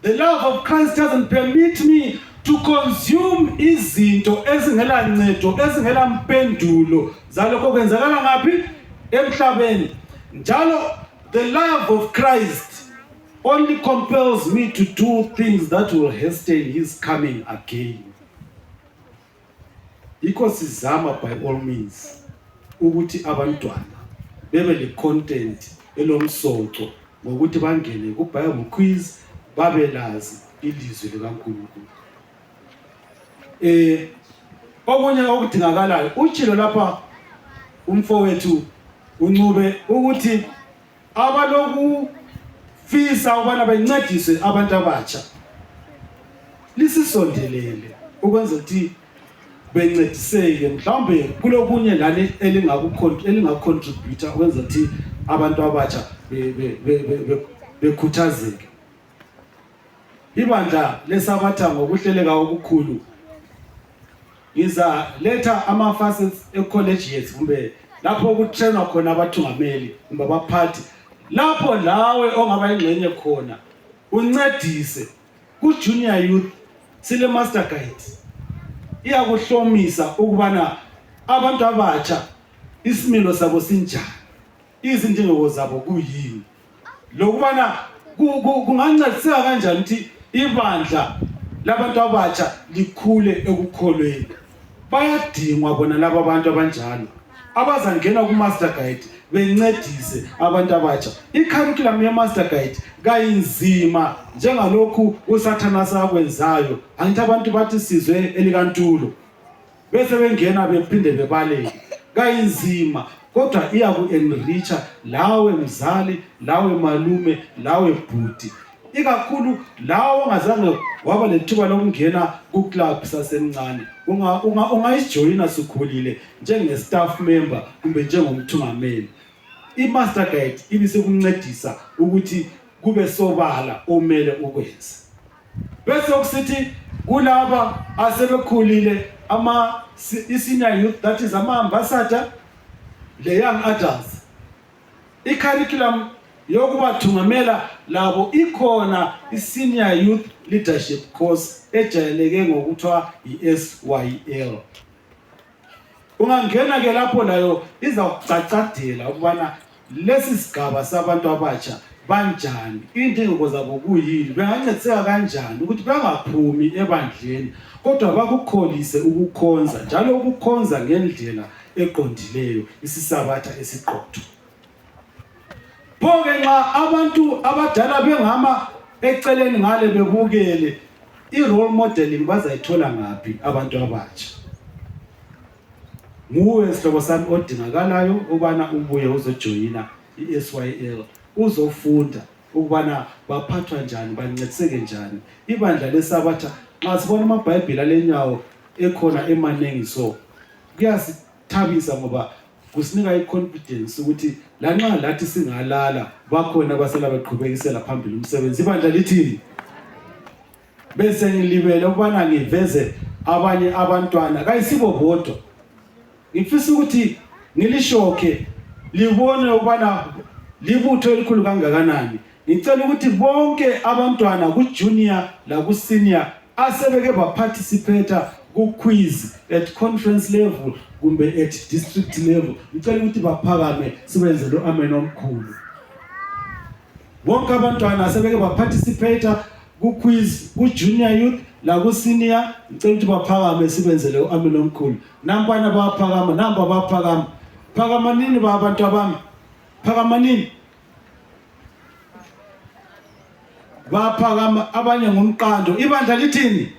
E: The love of Christ doesn't permit me to consume izinto ezingela ncedo ezingela mpendulo zalokho kwenzakala ngaphi emhlabeni. Njalo the love of Christ only compels me to do things that will hasten his coming again. Yikho sizama by all means ukuthi abantwana bebe le content elomsoco ngokuthi bangene ku Bible quiz babelazi ilizwi likaNkulunkulu. Okunye okudingakalayo utshilo lapha umfowethu uNcube ukuthi abaloku fisa ubana bencedise abantu abatsha lisisondelele ukwenza ukuthi bencediseke mhlawumbe kulokunye lale elingacontribute ukwenza ukuthi abantu abatsha bekhuthazeke. Ibandla lesabatha ngokuhleleka okukhulu ngiza letha ama-facets e-collegiates kumbe lapho kutrainwa khona abathungameli kumbe abaphathi, lapho lawe ongaba ingxenye khona uncedise ku-junior youth sile master guide iyakuhlomisa ukubana abantu abatsha isimilo sabo sinjani, izindingo zabo kuyini, lokubana kungancediseka kanjani ukuthi ibandla labantu abatsha likhule ekukholweni. Bayadingwa bona laba abantu abanjalo abazangena ku-master guide bencedise abantu abatsha. I-curriculum ye-master guide kayinzima njengalokhu uSathanasi akwenzayo. Angithi abantu bathi sizwe elikantulo bese bengena bephinde bebaleke. Kayinzima kodwa iyaku-enricha lawe mzali, lawe malume, lawe bhuti, ikakhulu lawo ongazange waba lethuba lokungena ku-club sasemncane. Ungayijoyina sikhulile njenge-staff member kumbe njengomthungameli. I-master guide ibisekuncedisa ukuthi kube sobala omele ukwenza. Bese kusithi kulaba asebekhulile i-senior youth, that is ama-ambassador, le young adults, i-curriculum yokubathungamela labo ikhona i-senior youth leadership course ejayeleke ngokuthiwa i-SYL. Ungangena ke lapho nayo izakucacadela ukubana lesi sigaba sabantu abatsha banjani, indingo zabo kuyini, bengancediseka kanjani ukuthi bangaphumi ebandleni kodwa bakukholise ukukhonza, njalo ukukhonza ngendlela eqondileyo, isisabatha esiqotho. Phoke nxa abantu abadala bengama eceleni ngale bebukele, i-role modeling bazayithola ngaphi abantu abatsha? Nguwe sihlobo sami odingakalayo ukubana ubuye uzojoyina i-SYL, uzofunda ukubana baphathwa njani, bancediseke njani. Ibandla lesabatha nxa sibona amabhayibheli alenyawo ekhona emanengi so kuyasithabisa ngoba kusinika i-confidence ukuthi lanxa lathi singalala bakhona abasela beqhubekisela phambili umsebenzi. Ibandla lithini? Bese ngilibele ukubana ngiveze abanye abantwana kayisibo bodwa. Ngifisa ukuthi ngilishokhe libone ukubana libutho elikhulu kangakanani. Ngicela ukuthi bonke abantwana ku junior la ku senior asebeke ba participate ku quiz at conference level kumbe at district level. Ngicela ukuthi baphakame sibenze lo amen omkhulu. Bonke abantwana asebeke ba participate ku quiz ku junior youth la ku senior, ngicela ukuthi baphakame sibenze lo amen omkhulu. Nampana baphakama, namba baphakama. Phakamanini ba abantu abami. Phakamanini. Baphakama abanye ngomqando. Ibandla lithini?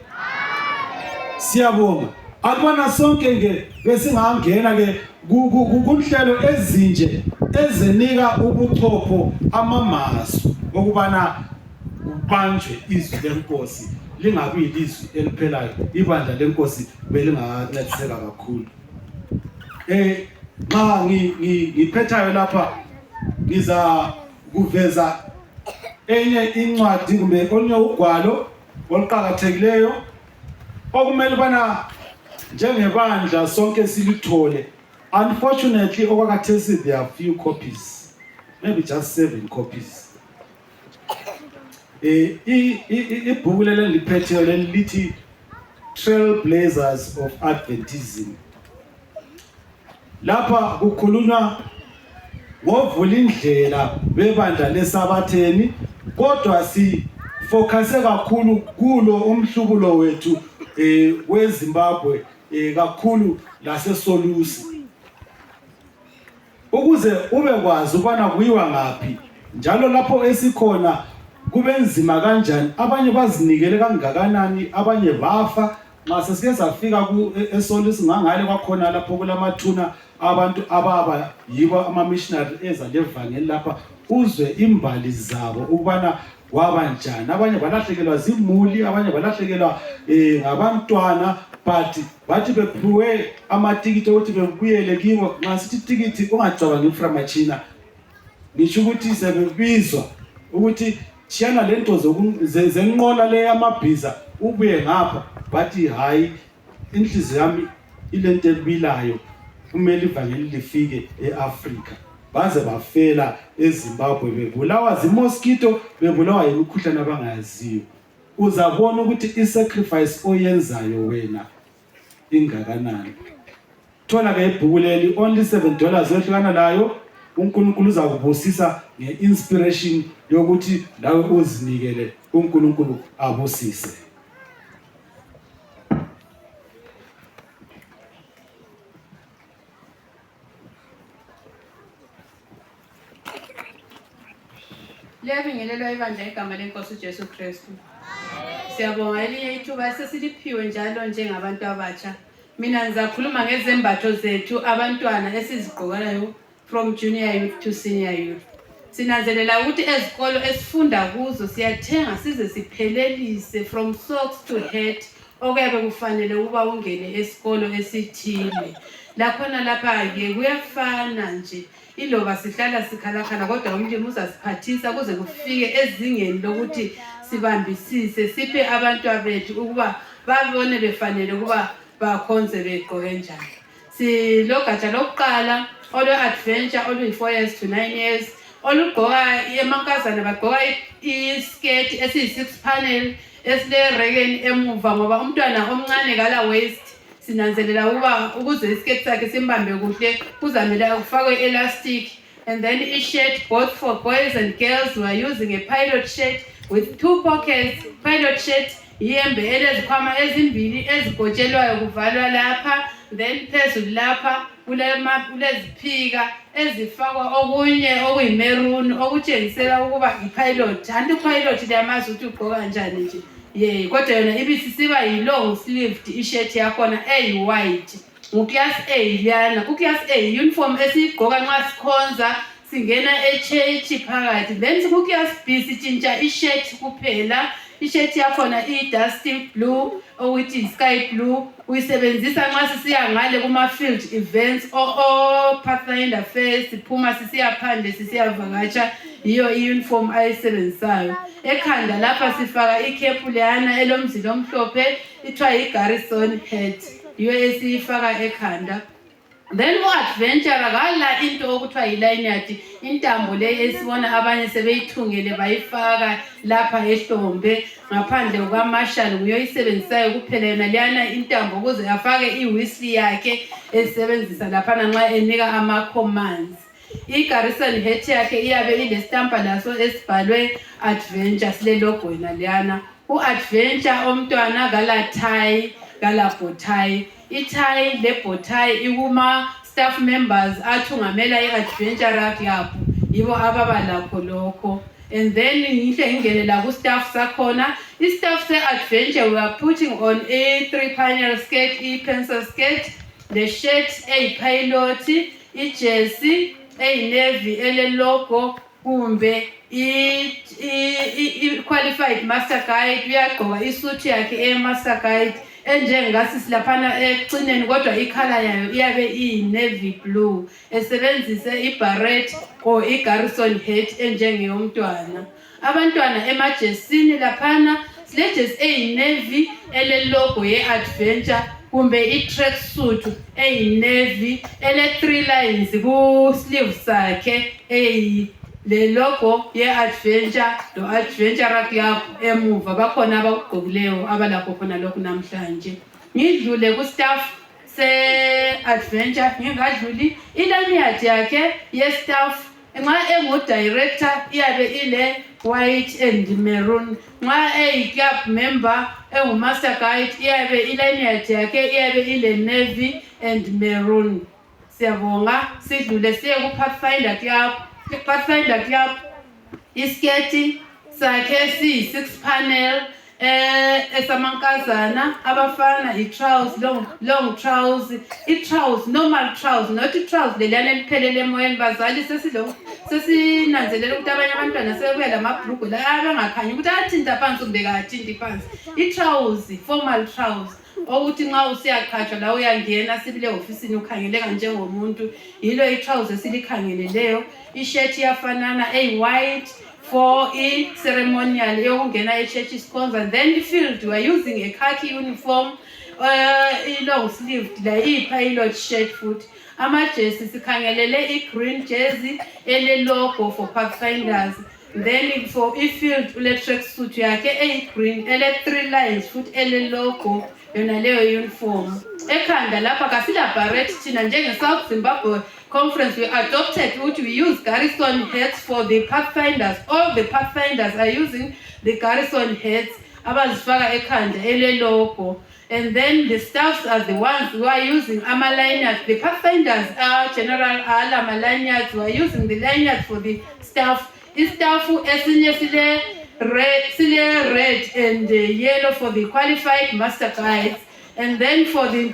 E: Siyabonga. Akubona sonke ke besingangena ke kunhlelo ezinje ezenika ubuchopho amamasu okubana ubanjwe izwi lenkosi lingabi ilizwi eliphelayo. Ibandla lenkosi belingancediseka kakhulu. Xa ngiphethayo lapha ngiza kuveza enye incwadi kumbe olunye ugwalo oluqhakathekileyo okumele bana njengebandla sonke silithole. Unfortunately okwakhathesi there are few copies, maybe just 7 copies. Ibhuku leli liphethe lithi Trailblazers of Adventism. Lapha kukhulunywa ngovula indlela bebandla lesabatheni, kodwa si focuse kakhulu kulo umhlubulo wethu weZimbabwe kakhulu laseSolusi. Ukuze ube kwazi ubana kuyiwa ngapi njalo lapho esikhona kube nzima kanjani, abanye bazinikele kangakanani, abanye bafa. Mase sike safika eSolusi ngangale kwakhona lapho kulamathuna abantu ababa yibo ama missionary eza levangeli lapha, uzwe imbali zabo ukubana wabanjani. Abanye balahlekelwa zimuli, abanye balahlekelwa ngabantwana, but bathi bephuwe amatikiti ukuthi bebuyele kibo. Nxa sithi tikiti ungacabangi iframachina, ngisho ukuthi sebebizwa ukuthi shiyana lento zenqola le yamabhiza ubuye ngapha. Bathi hayi, inhliziyo yami ilento ebilayo, kumele ivangeli lifike eAfrika. Baze bafela eZimbabwe bebulawa zimosquito, bebulawa yimikhuhlane abangayaziyo. Uzabona ukuthi isacrifice oyenzayo wena ingakanani. Thola ke ibhuku leli only $7 wehlukana layo. uNkulunkulu uzakubusisa ngeinspiration yokuthi lawe uzinikele uNkulunkulu abusise.
B: Liyabingelelwa ibandla igama lenkosi uJesu Kristu. Siyabonga elinye ithuba esesiliphiwe njalo njengabantu abatsha. Mina ngizakhuluma ngezembatho zethu abantwana esizigqokayo from junior youth to senior youth. Sinanzelela ukuthi ezikolo esifunda kuzo siyathenga size siphelelise from socks to hat okuyabe kufanele ukuba ungene esikolo esithile. Lakhona lapha ke kuyafana nje. Iloba sihlala sikhalakhala kodwa umlimi uzasiphathisa kuze kufike ezingeni lokuthi sibambisise siphe abantwana bethu ukuba babone befanele ukuba bakhonze begqoke njani. Silogatsha lokuqala olo adventure olu 4 years to 9 years olugqoka emankazana bagqoka iskirt esi6 panel esile regen emuva ngoba umntwana omncane kala waist. Sinanzelela ukuba ukuze iskirt sakhe simbambe kuhle kuzamela kufakwe elastic, and then i-shirt both for boys and girls were using a pilot shirt with 2 pockets. Pilot shirt iyembe elezikhwama ezimbili ezigotshelwayo kuvalwa lapha, then phezulu lapha kuleziphika ezifakwa okunye okuyimeruni okutshengisela ukuba ipilot. Anti pilot liyamazi ukuthi ugqoka njani nje. Yeah, kodwa yona ibisisiba yi-long sleeved i-shirt yakhona eyi-white. Nguklas A liyana. Uklas A uniform esiyigqoka nxa sikhonza singena e-church phakathi. Then kuklas B sitshintsha i-shirt kuphela ishirt yakhona i-dusty blue ukuthi sky blue uyisebenzisa nxa sisiya ngale kuma-field events Pathfinder Fest siphuma sisiya phandle sisiyavakatsha yiyo i-uniform ayisebenzisayo ekhanda lapha sifaka ikhepu leyana elomzila omhlophe ithiwa yi-garrison hat yiyo esiyifaka ekhanda. Then u-adventurer kala into okuthiwa yi-lanyard intambo le esibona abanye sebeyithungele bayifaka lapha ehlombe ngaphandle kukamarshal uyoyisebenzisayo kuphela yona leyana intambo ukuze afake i-whistle yakhe esebenzisa laphana nxa enika ama-commands. I-garrison hat yakhe iyabe ilesitampa laso esibhalwe adventure sile logo yona leyana. U-adventure omntwana kala tie kala bow-tie. I-tie le-bow-tie ikuma staff members athungamela i-adventure club yibo ababa lakho lokho. And then ngihle ngingene la ku-staff sakhona. I-staff se-adventure we are putting on a 3-panel skirt, i-pencil skirt, the shirt eyi-pilot, i-jersey eyi-navy ele-logo kumbe i-qualified master guide uyagqoka isuit yakhe e-master guide enjengasisi laphana ekucineni kodwa ikhala yayo iyabe iyi-navy blue esebenzise i-barrette or i-garrison hat enjengeyomntwana. Abantwana emajesini laphana silejesi eyi-navy ele-logo ye-adventure kumbe i-track suit eyi-navy ele-3 lines ku-sleeve sakhe le logo ye-adventure lo-adventure club emuva bakhona abakugqokileyo abalakho khona lokhu namhlanje. Ngidlule ku-staff se-adventure ngingadluli i-lanyard yakhe ye-staff nxa engu-director iyabe ile white and maroon. Nxa eyi-club member engu-master guide iyabe i-lanyard yakhe iyabe ile navy and maroon. Siyabonga sidlule siye ku-Pathfinder Club. Pathfinder Club isketi sakhe siyi-6 panel esamankazana abafana i-trousers long trousers i-trousers normal trousers not i-trousers leliyana eliphelele emoyeni bazali sesinanzelela ukuthi abanye abantwana sebebuya lamabhrugu la abangakhanyi ukuthi athinta phansi kumbe kathinti phansi. I-trousers formal trousers ukuthi nxa usiyaqhatshwa la uyangena sibile ofisini ukhangeleka njengomuntu yilo i-trousers esilikhangeleleyo. I-shirt yafanana eyi-white for i-ceremonial yokungena e-church sponsor. Then the field we are using a khaki uniform i-long sleeved la iyi-pilot shirt futhi. Amajesi sikhangelele i-green jersey ele-logo for Pathfinders. Then for i-field ule-track suit yakhe eyi-green ele-3 lines futhi ele-logo yona leyo uniform. Ekhanda lapha kasila barrette thina njenge-South Zimbabwe Conference we adopted ukuthi we use garrison hats for the Pathfinders. All the Pathfinders are using the garrison hats abazifaka ekhanda ele-logo. And then the staffs are the ones who are using ama-lanyards. The Pathfinders are general ama-lanyards who are using the lanyards for the staff. I-staff esinye sile red and yellow for the qualified master guides. And then for the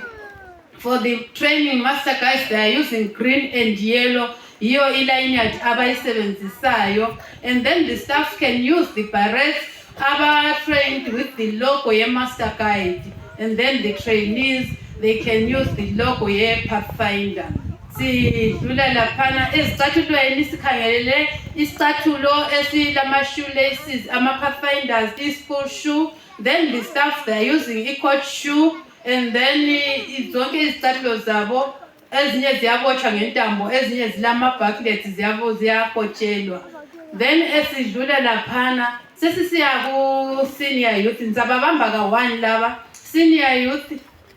B: training master guides, they are using green and yellow. Yiyo i-lanyard abayisebenzisayo. And then the staff can use the barrettes trained with the logo ye-master guide. And then the trainees, they can use the logo ye-Pathfinder. Sidlula laphana ezicatshulweni sikhangelele isicathulo esilama-shoelaces ama-Pathfinders i-school shoe. Then the staff, they are using i-coach shoe. And then zonke izicathulo zabo ezinye ziyabotshwa ngentambo ezinye zilama-bucklets ziyakotshelwa. Then esidlula laphana sesisiya ku-senior youth nizababamba ka-1 laba. Senior youth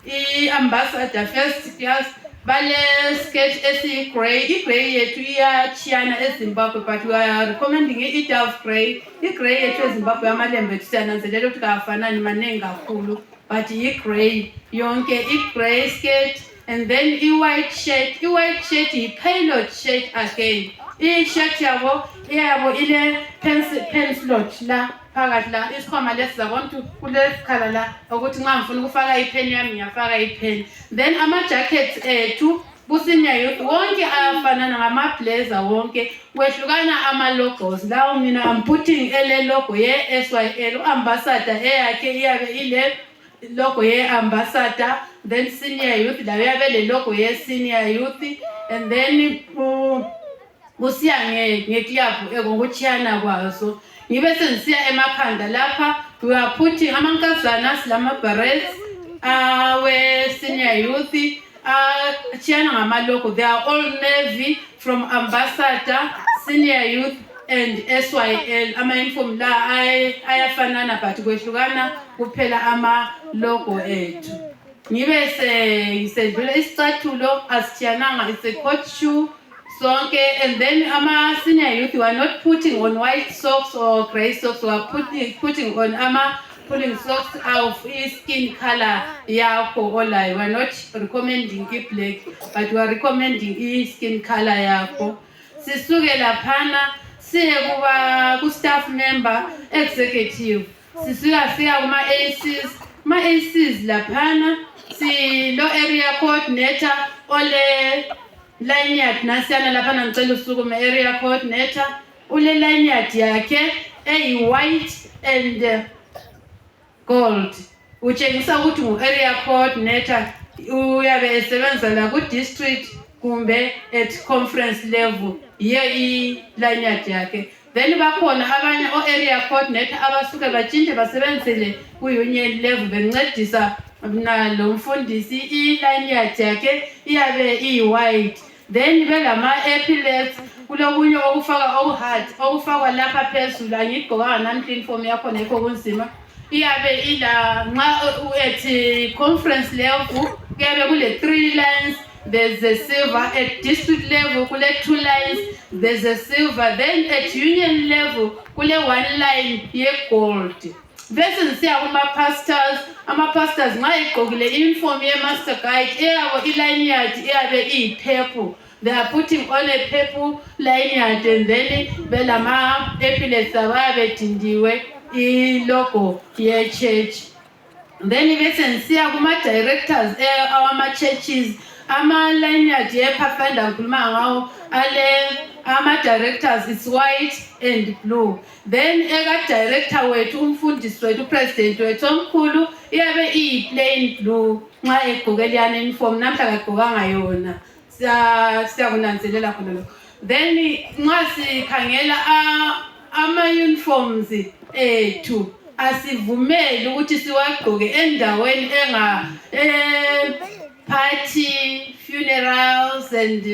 B: i-ambassador first class bale sketch esi-grey. I-grey yethu iyachiyana eZimbabwe but we are recommending i-dove grey. I-grey yethu eZimbabwe amalembe ethu siyananzelela ukuthi kafanani maningi kakhulu but i-grey yonke i-grey skirt. And then i-white shirt. I-white shirt yi-pilot shirt again. I-shirt yabo ile-pen slot la phakathi la isikhwama lesi zabona ukuthi kulesikhala la ukuthi nxa ngifuna ukufaka ipen yami ngiyafaka ipen. Then ama-jackets ethu Kusenior youth wonke ayafanana ngama-blazer wonke kwehlukana ama-logos lawo mina I'm putting ele logo ye-SYL ambassador eyakhe iyabe ile logo ye-ambassador then senior youth layo yabe le logo ye-senior youth and then kusiya nge-club ngokuchiyana kwazo ngibe sengisiya emakhanda lapha we are putting amankazana silama-barrets we-senior youth chiyana ngama-logo they are all navy from ambassador senior youth and SYL ama-uniform la ayafanana but kwehlukana kuphela ama-logo ethu ngibe sedlula isicathulo asichiyananga it's a court shoe sonke and then ama-senior youth we are not putting on white socks or grey socks we are putting on pulling socks of skin color yakho olayo. We are not recommending black but we are recommending skin color yakho. Sisuke laphana siye kuba ku-staff member executive sisuka siya kuma-ACs ma-ACs laphana lo area coordinator ole lanyard nasiyana laphana ngicela usukume area coordinator ule lanyard yakhe eyi-white and gold utshengisa ukuthi ngu-area coordinator uyabe esebenza la ku-district kumbe at conference level yiyo i-lanyard yakhe then bakhona abanye o-area coordinator abasuke batshintshe basebenzele ku-union level bencedisa nalo mfundisi i-lanyard yakhe iyabe iyi-white then belama-epaulets kulokunye okufakwa lapha phezulu angigqokanga namhla uniform yakhona yikho kunzima iyabe ila nxa at conference level kuyabe kule 3 lines there's a silver at district level kule 2 lines there's a silver then at union level kule 1 line ye gold bese ngisiya kuma-pastors ama-pastors nxa egqokile uniform ye-master guide eyabo i-lanyard iyabe iyi-purple they are putting on a purple lanyard and then belama-epaulets abayabe bedindiwe i-logo ye-church then bese ngisiya kuma-directors awama-churches ama-lanyard ye-pathfinder ngikhuluma ngawo ama-directors is white and blue then eka-director wethu umfundisi wethu upresident wethu omkhulu iyabe iyi-plain blue nxa egqoke liyana uniform namhla kagqokanga yona siyakunanzelela khona lokho then nxa sikhangela ama-uniforms ethu asivumeli ukuthi siwagqoke endaweni party funerals and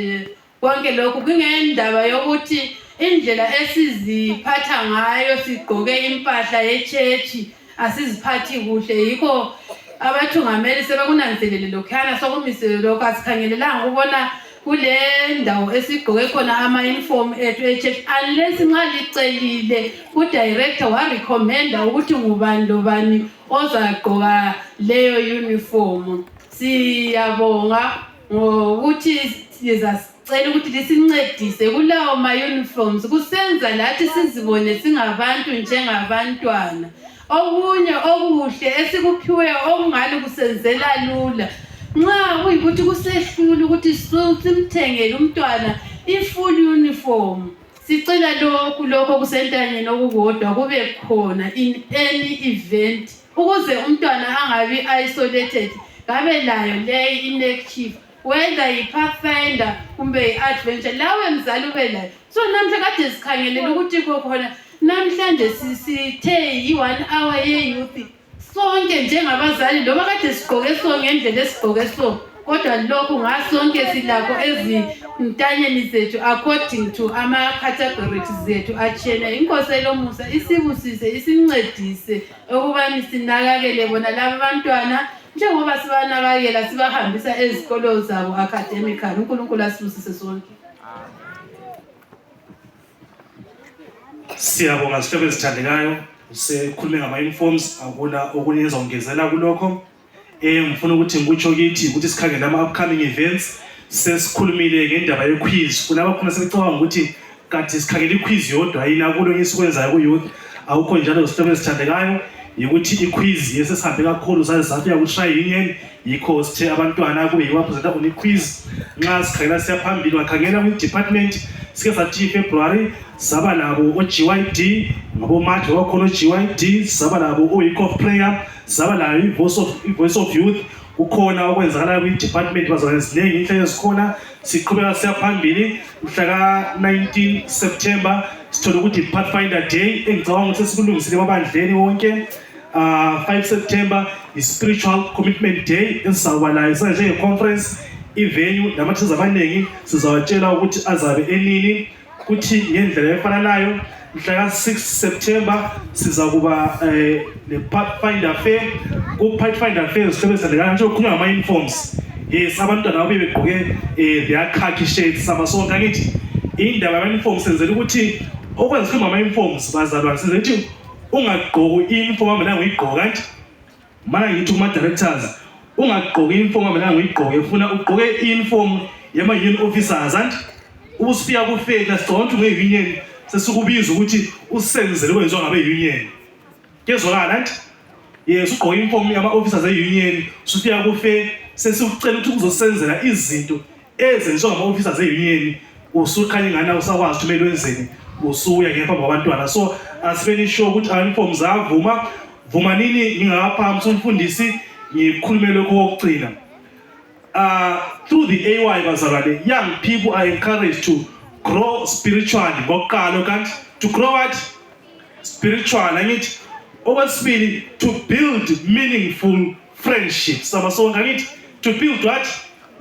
B: konke lokhu kungendaba yokuthi indlela esiziphatha ngayo sigqoke impahla yechechi asiziphathi kuhle yikho abathungameli sebekunanzelele lokhana sokumisele lokho asikhangelelanga ukubona kule ndawo esigqoke khona ama-uniform ethu echechi unless nxa licelile ku-director warecommenda ukuthi ngubani lobani ozagqoka leyo uniform siyabonga ngokuthi sizasicela ukuthi lisincedise kulawo ma-uniforms kusenza lathi sizibone singabantu njengabantwana okunye okuhle esikuphiweyo okungani kusenzela lula nxa kuyikuthi kusehlula ukuthi simthengele umntwana i-full uniform sicela lokho kusentanyeni okukodwa kube khona in any event ukuze umntwana angabi isolated ngabe layo leyi i-neckerchief whether yi-pathfinder kumbe yi-adventure lawe mzali ube layo so namhla kade sikhangelele ukuthi khona namhlanje sithe yi-1 hour ye-youth sonke njengabazali loba kade sigqoke so ngendlela esigqoke so kodwa lokhu ngasonke silakho ezintanyeni zethu according to ama-categories zethu atshiyene inkosi elomusa isibusise isincedise ukubani sinakakele bona laba abantwana njengoba sibanakakela sibahambisa ezikolo zabo academically uNkulunkulu asibusise sonke.
E: Siyabonga sihlobo ezithandekayo sekhulume ngama-uniforms akula okunye ezongezela kulokho ngifuna ukuthi ngikutsho kithi ukuthi sikhangele ama-upcoming events sesikhulumile ngendaba ye-quiz kunabakhona sebecabanga ukuthi kanti sikhangele i-quiz yodwa yini akulo ngesikwenzayo ku-youth awukho njalo sihlobo ezithandekayo ukuthi iquiz yesesihambe kakhulu saze safika ku-try union yikho sithe abantwana kube yiwapresenta on iquiz nxa sikhangela siyaphambili wakhangela kwi-department sike sathi February saba labo o-GYD ngabo-March wakhona o-GYD saba labo o-Week of Prayer saba layo i-Voice of Youth kukhona okwenzakala kwi-department bazalwane ziningi inhlelo ezikhona siqhubeka siyaphambili mhla ka-19 September sithola ukuthi Pathfinder Day engicabanga ukuthi sikulungisile emabandleni wonke 5 September i-Spiritual Commitment Day esizawuba layo njenge-conference ivenue namathiza abaningi sizawatshela ukuthi azabe enini kuthi ngendlela efananayo mhla ka-6 September sizakuba ne-Pathfinder Fair ku-Pathfinder Fair zihlobo nje okukhulunywa ngama-uniforms abantwana babe begqoke their khaki shades samasonto angithi indaba yama-uniforms senzela ukuthi okwenziwa ngama-uniforms bazalwane senzela ukuthi ungagqoki i-uniform amelanga uyigqoka kanti mana ngithi kuma-directors ungagqoki i-uniform amelanga uyigqoke ufuna ugqoke i-uniform yama-union officers anti ubusifika kufeka sicabanga ukuthi unge-union sesikubiza ukuthi usenzele kwenziwa ngabe-union kezwakala anti yes ugqoke i-uniform yama-officers e-union usufika kufe sesikucela ukuthi uzosenzela izinto ezenziwa ngama-officers e-union usukhanya ingane usakwazi ukuthi kumele wenzeni usuya ngephambi kwabantwana so asibeni sure ukuthi ama-uniforms vuma nini ngingakaphambi umfundisi ngikhulume lokho kokugcina through the AY bazalwane young people are encouraged to grow spiritually ngokuqala kanti to grow what spiritually angithi okwesibili to build meaningful friendships samasonto angithi to build what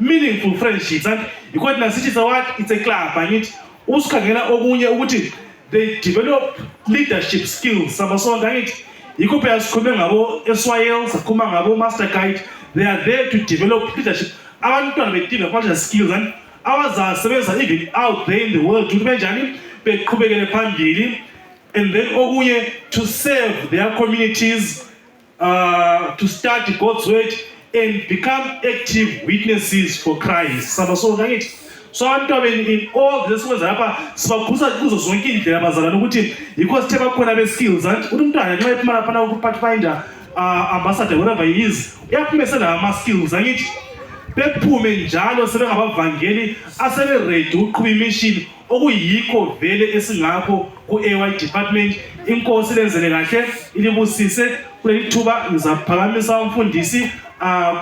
E: meaningful friendships and because nasithi what it's a club angithi usikhangela okunye ukuthi they develop leadership skills samasonto angithi yikho phela sikhulume ngabo SYL sikhuluma ngabo master guide they are there to develop leadership abantwana bedinga leadership skills and abazasebenza even out there in the world ukuthi benjani beqhubekele phambili and then okunye to serve their communities to study God's word and become active witnesses for Christ samasonto angithi so abantwana in all this was lapha sibakhuza kuzo zonke indlela bazalana ukuthi yikho sithe bakhona be-skills anti umntwana nxa ephuma laphana ku-Pathfinder ambassador whatever he is uyaphumesela ama-skills angithi bephume njalo sebengabavangeli asebe-ready ukuqhuba imission okuyikho vele esingakho ku-AY department inkosi lenzele kahle ilibusise kuleli thuba ngizaphakamisa umfundisi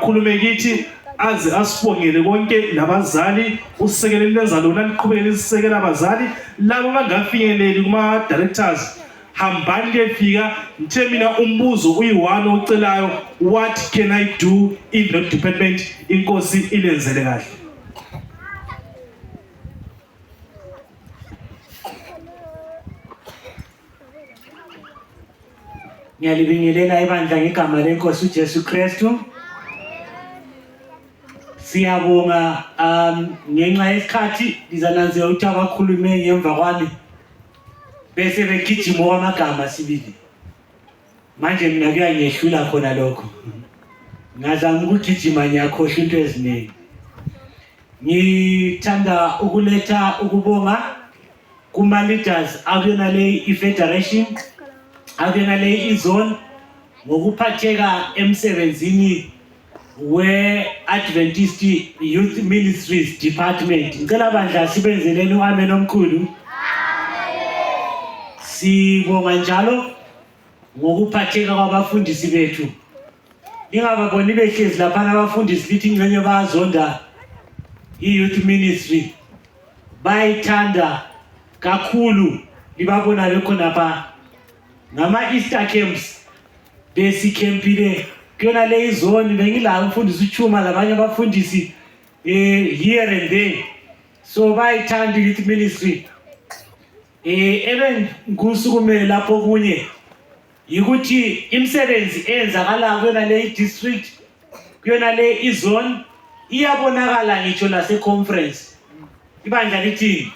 E: khulume kithi aze asibongele konke nabazali usekele lenza lona liqhubekele isisekela abazali labo bangafinyeleli kuma-directors hambani liyefika ngithe mina umbuzo uyi-one ocelayo what can I do in that department inkosi ilenzele kahle
I: ngiyalibingelela ibandla ngegama lenkosi uJesu Kristu siyabonga ngenxa yesikhathi ngizananzela ukuthi abakhulume ngemva kwami bese begijima kwamagama sibili manje mina kuyangehlula khona lokho ngazama ukugijima ngiyakhohlwa into eziningi ngithanda ukuletha ukubonga kuma-leaders akuyona le i-federation akuyona le izone ngokuphatheka emsebenzini we-Adventist Youth Ministries Department ngicela bandla sibenzeleni u-amen omkhulu sibonga njalo ngokuphatheka kwabafundisi bethu ningababoni behlezi laphana abafundisi lithi ingxenye bayazonda i-youth ministry bayithanda kakhulu libabona bekhonapha ngama-Easter camps besikhempile kuyona le izone bengilayo umfundisi uChuma labanye abafundisi here and there so bayithanda i-youth ministry ngikusukumele lapho kunye yikuthi imisebenzi eyenzakala kuyona le district kuyona le izone iyabonakala ngitsho nase-conference ibandla lithi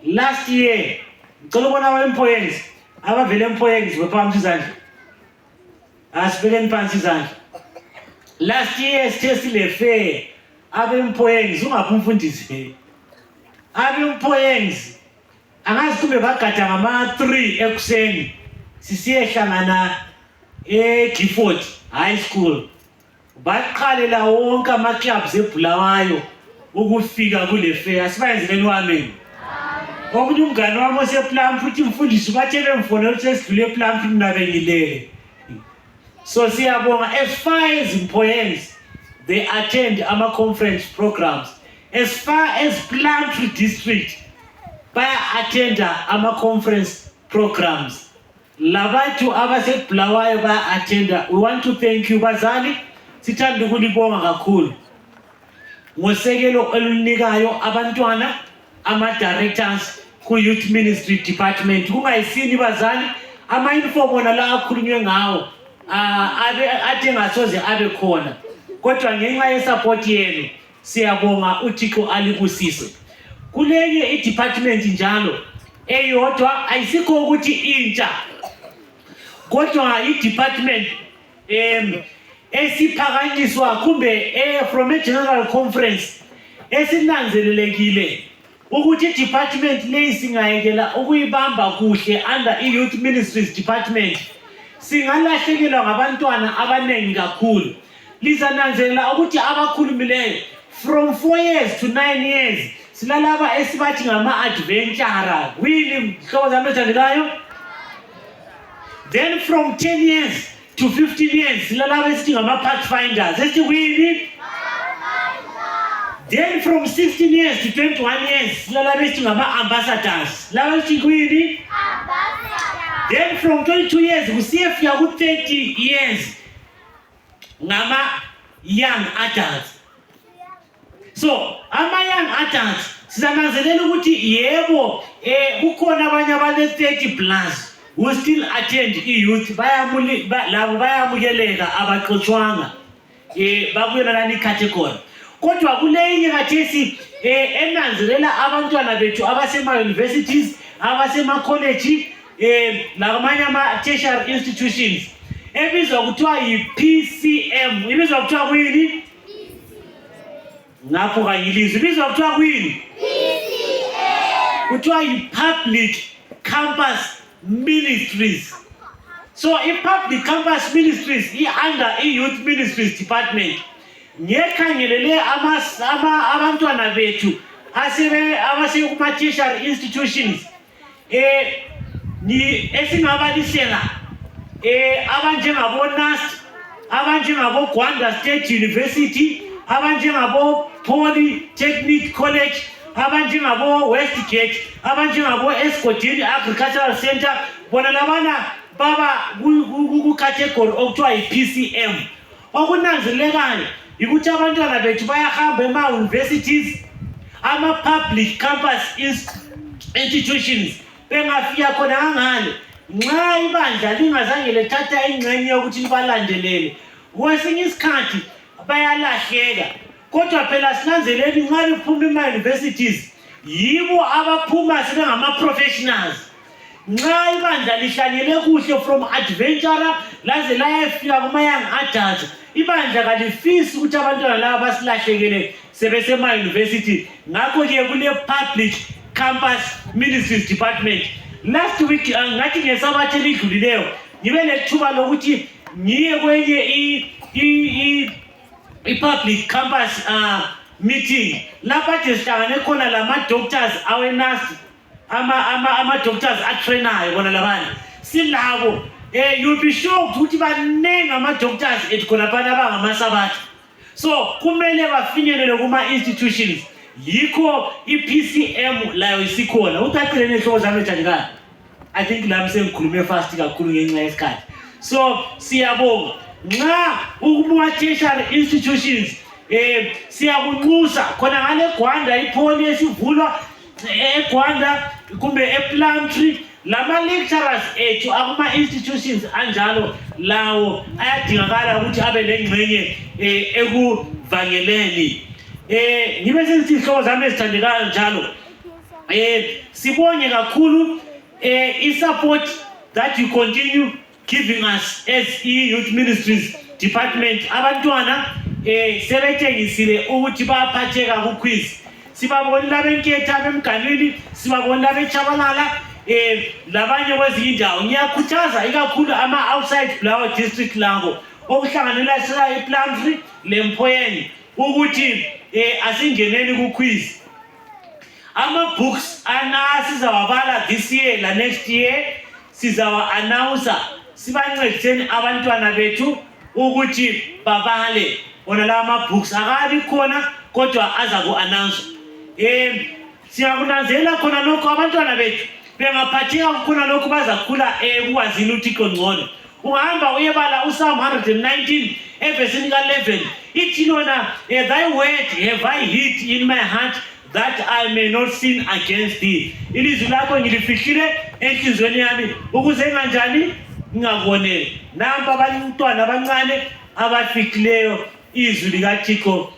I: last year ngicela ukubona abempoyenzi abavele empoyenzi bephambi izandla asibekeni phansi izandla last year sithe sile-fair abempoyenzi ungaphi umfundisi abempoyenzi angazi kube bagada ngama-3 ekuseni sisiyehlangana Gifford High School baqalela wonke ama-clubs eBulawayo ukufika kule fair. Sibayenzeleni wami. Omunye umngane wami osePlump uthi mfundisi bathe bemfonela ukuthi sesidlule ePlump mina bengilele. So siyabonga, as far as employees they attend our conference programs, as far as Plumtree district baya attend our conference programs. Labantu abaseBulawayo baya attend. We want to thank you bazali, sithanda ukulibonga kakhulu ngosekelo elunikayo abantwana ama-directors ku-youth ministry department. Kungayisini bazali ama-uniform wona la akhulunywe ngawo athi ngasoze abe khona, kodwa ngenxa yesupport yenu siyabonga uThixo alibusise. Kulenye i-department njalo eyodwa ayisikho ukuthi intsha, kodwa i-department esiphakanyiswa kumbe from a general conference esinanzelelekile ukuthi i-department leyi singayekela ukuyibamba kuhle under i-youth ministries department singalahlekelwa ngabantwana abanengi kakhulu. Lizananzelela ukuthi abakhulumileyo from 4 years to 9 years silalaba esibathi ngama-adventurer. Kwini mhlobo zami ethandekayo? Then from 10 years to 15 years silalaba esithi ngama-pathfinders. Esithi kwini? Then from 16 years to 21 years silalaba esithi ngama-ambassadors. Laba esithi kwini? Then from 22 years kusiyefika ku-30 years ngama-young adults. So ama-young adults sizananzelela ukuthi yebo kukhona abanye abane-30 plus who still attend i-youth, labo bayamukeleka abaxotshwanga bakuyona category. Kodwa kuleyinye khathesi enanzelela abantwana bethu abasema-universities, abasema-college nakamanye ama-tertiary institutions ebizwa kuthiwa yi-PCM. Ibizwa kuthiwa kwini? Ngapho kanyilizwe. Ibizwa kuthiwa kwini? PCM. Kuthiwa yi-Public Campus Ministries. So i-Public Campus Ministries i-under i-Youth Ministries Department. Ngekhangelele abantwana bethu abase kuma-tertiary institutions esingabalisela abanjengabo-NUST, abanjengabo-Gwanda State University, abanjengabo-Polytechnic College, abanjengabo-Westgate, abanjengabo-Eskodini Agricultural Center. Bona labana baba ku-category okuthiwa yi-PCM. Okunanzelekayo ukuthi abantwana bethu bayahamba ema-universities, ama-public campus institutions bengafika khona kangale nxa ibandla lingazange lethatha ingxenye yokuthi libalandelele. Kwesinye isikhathi bayalahleka, kodwa phela sinanzeleni nxa liphuma ema-universities yibo abaphuma sebengama-professionals. Nxa ibandla lihlanyele kuhle from adventurer laze layafika kuma-young adults, ibandla kalifisi ukuthi abantwana laba basilahlekele sebesema-university. Ngakho-ke kule-Public Campus Ministries Department. Last week ngathi ngesabathe elidlulileyo ngibe lethuba lokuthi ngiye kwenye i-public campus meeting lapha kade sihlangane khona lama-doctors awe-NUST, ama-doctors atrainayo bona labana silabo. You'll be shocked ukuthi baningi ama-doctors ethu khonaphana abangamasabatha. So kumele bafinyelele kuma-institutions. Yikho i-PCM layo isikhona. Uthathile nehlobo zami ethandekayo. I think lami sengikhulume fast kakhulu ngenxa yesikhathi. So siyabonga nxa ukuma-tertiary institutions siyakunxusa khona ngale Gwanda iPoly esivulwa eGwanda kumbe ePlumtree. Lama-lecturers ethu akuma-institutions anjalo lawo ayadingakala ukuthi abe lengxenye ekuvangeleni. Ngibe sengithi ihlobo zami ezithandekayo njalo sibonge kakhulu i-support that you continue giving us as i-Youth Ministries Department. Abantwana sebetshengisile ukuthi bayaphatheka ku-quiz. Sibabonile abenketha abemganwini, sibabonile abetshabalala, labanye kwezinye indawo ngiyakhuthaza ikakhulu ama-outside Bulawayo district lawo okuhlanganela iPlumtree leMpoyeni ukuthi asingeneni kukhwizi. Ama-books sizawabala this year la next year sizawa-announcer sibancediseni abantwana bethu ukuthi babale ona la ama-books akabi khona kodwa aza ku-announce. Siyakunanzelela khona lokho abantwana bethu bengaphatheka khona lokho bazakhula kuwazini uThixo ngcono. Ungahamba uyebala uPsalm 119 evesini ka-11 ithi lona thy word have I hid in my heart that I may not sin against thee. Ilizwi lakho ngilifihlile enhlizweni yami ukuze enganjani ngingakuboneli. Nampa abantwana abancane abafikileyo izwi likaThixo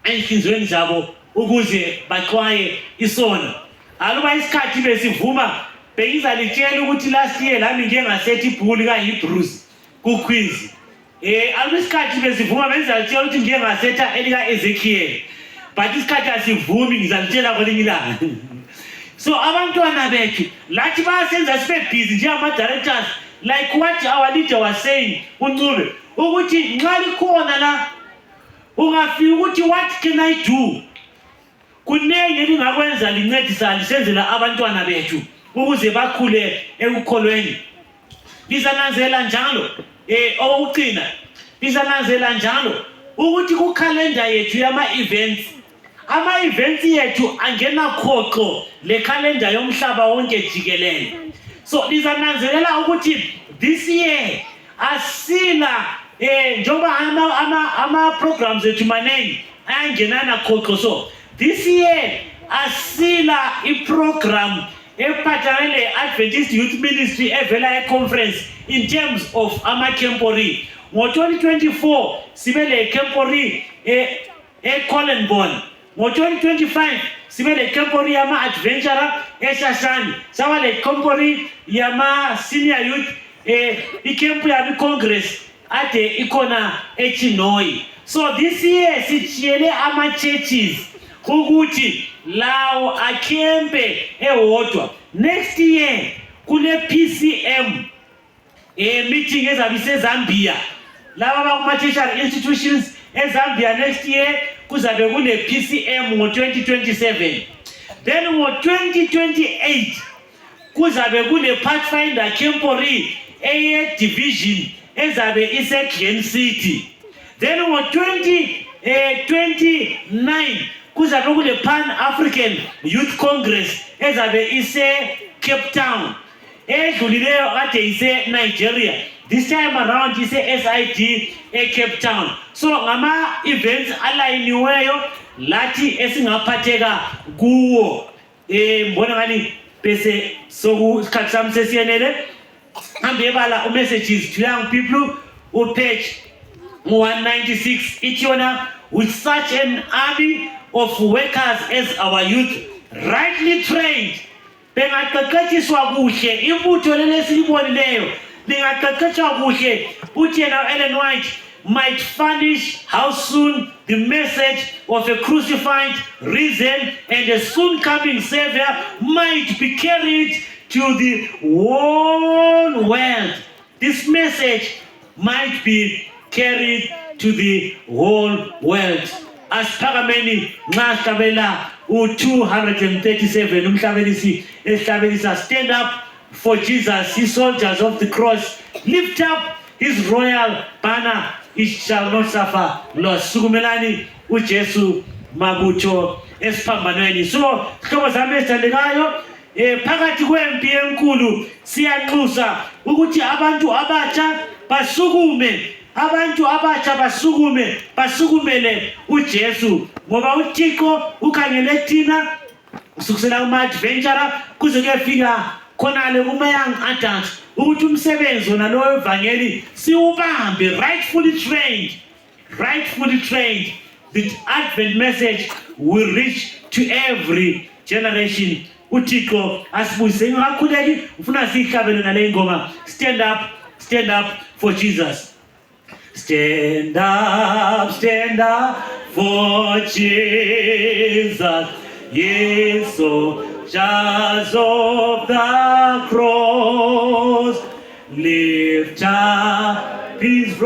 I: enhlizweni zabo ukuze baxwaye isono. Aluba isikhathi besivuma bengizalitshela ukuthi last year lami ngike ngasethi ibhuku likaHebrews kukhwizi. Aluba isikhathi besivuma bengizalitshela ukuthi ngike ngasetha elika-Ezekiel. But isikhathi asivumi ngizalitshela kwelinye ilanga. So abantwana bethu lathi bayasenza sibe busy njengama-directors like what our leader was saying uNcube ukuthi nxa likhona la ungafika ukuthi what can I do? Kunenge elingakwenza lincedisa lisenzela abantwana bethu ukuze bakhule ekukholweni. Bizananzela njalo okokucina bizananzela njalo ukuthi kukhalenda yethu yama-events ama-events yethu angena khoqo le khalenda yomhlaba wonke jikelele. So lizananzelela ukuthi this year asila njengoba ama-programs ethu maningi ayangenana khoqo. So this year asila iprogram ephathelene le-Adventist Youth Ministry evela e-conference in terms of ama-Kempori. Ngo-2024 sibe le-Kempori e-Collenborn. Ngo-2025 sibe le-Kempori yama-Adventurer eShashani. Saba le-Kempori yama-Senior Youth ikempu yami-Congress ade ikhona eChinoi. So this year sitshiyele ama-churches ukuthi lawo akempe ewodwa. Next year kule PCM meeting ezabe iseZambia. Laba bakuma-tertiary institutions eZambia next year kuzabe kule PCM ngo-2027. Then ngo-2028 kuzabe kule Pathfinder Kempori division ezabe ise-Glen City. Then ngo-2029 kuzabe kule Pan-African Youth Congress ezabe ise-Cape Town. Edlulileyo kade ise-Nigeria. This time around ise-SID e-Cape Town. So ngama-events alayiniweyo lathi esingaphatheka kuwo. Mbona ngani bese isikhathi sami sesiyenele. Hambe ebala messages to young people page 196 ithi yona with such an army of workers as our youth rightly trained bengaqeqetshiswa kuhle ibutho lelesiyibonileyo lingaqeqetshwa kuhle uthi yena Ellen White might furnish how soon the message of a crucified, risen and a soon coming Savior might be carried to the whole world. This message might be carried to the whole world. Asiphakameni nxa sihlabela u-237 umhlabelisi esihlabelisa stand up for Jesus, his soldiers of the cross, lift up his royal banner, it shall not suffer loss. Sukumelani uJesu mabutho esiphambanweni. So sihlobo zami esithandekayo phakathi kwempi enkulu siyanxusa ukuthi abantu abatsha basukume. Abantu abatsha basukumele uJesu ngoba uThixo ukhangele thina kusukela kuma-adventurer kuze kuyefika khonale kuma-young adults ukuthi umsebenzi wona lo evangeli siwubambe rightfully trained. The Advent message will reach to every generation. uThixo asibuyise ngakakhuleki ufuna sihlabele nale ngoma stand up for Jesus. Stand up for Jesus. Yes, so soldiers of the cross, lift up his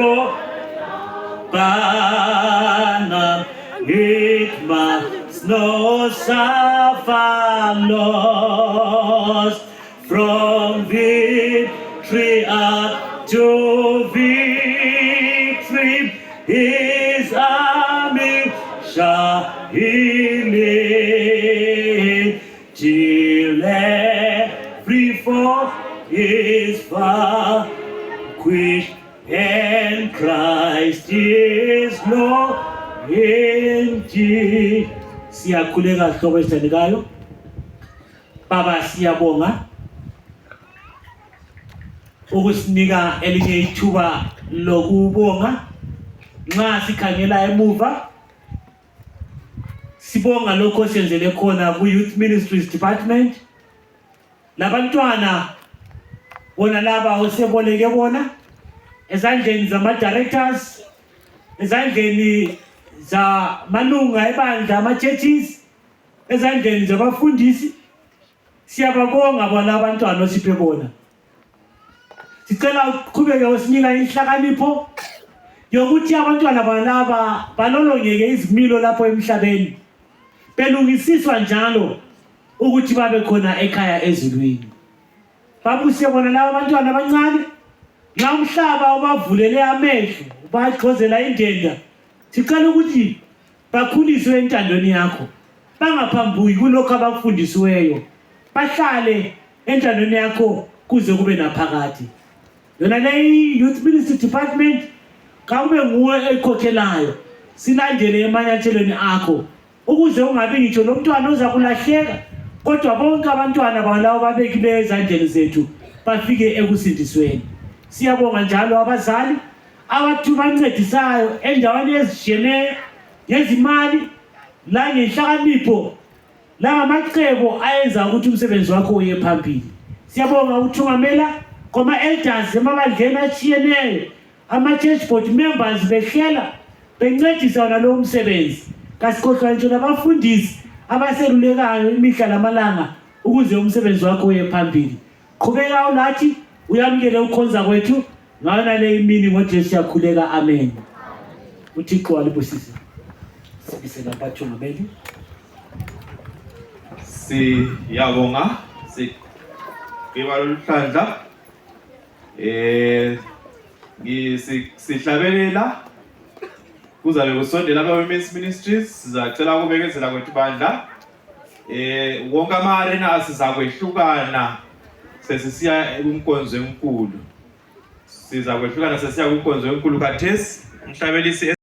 I: banner. It must not suffer loss. From victory up to victory, his army shall he lead, till every foe is vanquished, and Christ is Lord indeed. Siyakhuleka hlobo esithandekayo. Baba siyabonga ukusinika elinye ithuba lokubonga. Nxa sikhangela emuva sibonga lokho senzele khona ku-Youth Ministries Department. Labantwana bona laba oseboleke bona ezandleni zama-directors, ezandleni zamalunga ebandla ama-churches, ezandleni zabafundisi. Siyababonga bona abantwana osiphe bona. Sicela uqhubeke usinika inhlakanipho yokuthi abantwana balaba balolongeke izimilo lapho emhlabeni, belungisiswa njalo ukuthi babe khona ekhaya ezulwini. Babuse bona laba abantwana abancane, nxa umhlaba ubavulele amehlo, baxhozela indenda, sicela ukuthi bakhuliswe entandweni yakho, bangaphambuki kulokho abakufundisiweyo, bahlale entandweni yakho kuze kube naphakade. Yona leyi Youth Ministry Department kawube nguwe ekhokhelayo, silandele emanyathelweni akho ukuze ungabi ngitsho lo mntwana oza kulahleka, kodwa bonke abantwana balawo babekileyo ezandleni zethu bafike ekusindisweni. Siyabonga njalo abazali abathu bancedisayo endaweni ezishiyeneyo ngezimali langenhlakanipho langamacebo ayenza ukuthi umsebenzi wakho uye phambili. Siyabonga uthungamela koma-elders emabandleni atshiyeneyo, ama-church board members behlela bencedisa nalowo msebenzi. Kasikhohlwa nje nabafundisi abaselulekayo imihla lamalanga ukuze umsebenzi wakho uye phambili. Qhubeka ulathi uyamukele ukhonza kwethu ngayo nale imini ngoJesu siyakhuleka. Amen. uThixo walibusise. Sibisela abathungameli.
D: Siyabonga siqiba loluhlandla sihlabelela kuzabe kusondela ama-Women's Ministries. Sizacela ukubekezela kwethu bandla wonke ama-arena sizakwehlukana sesisiya kumkonzo enkulu. Siza kwehlukana sesiya kumkonzo enkulu khathesi umhlabelisi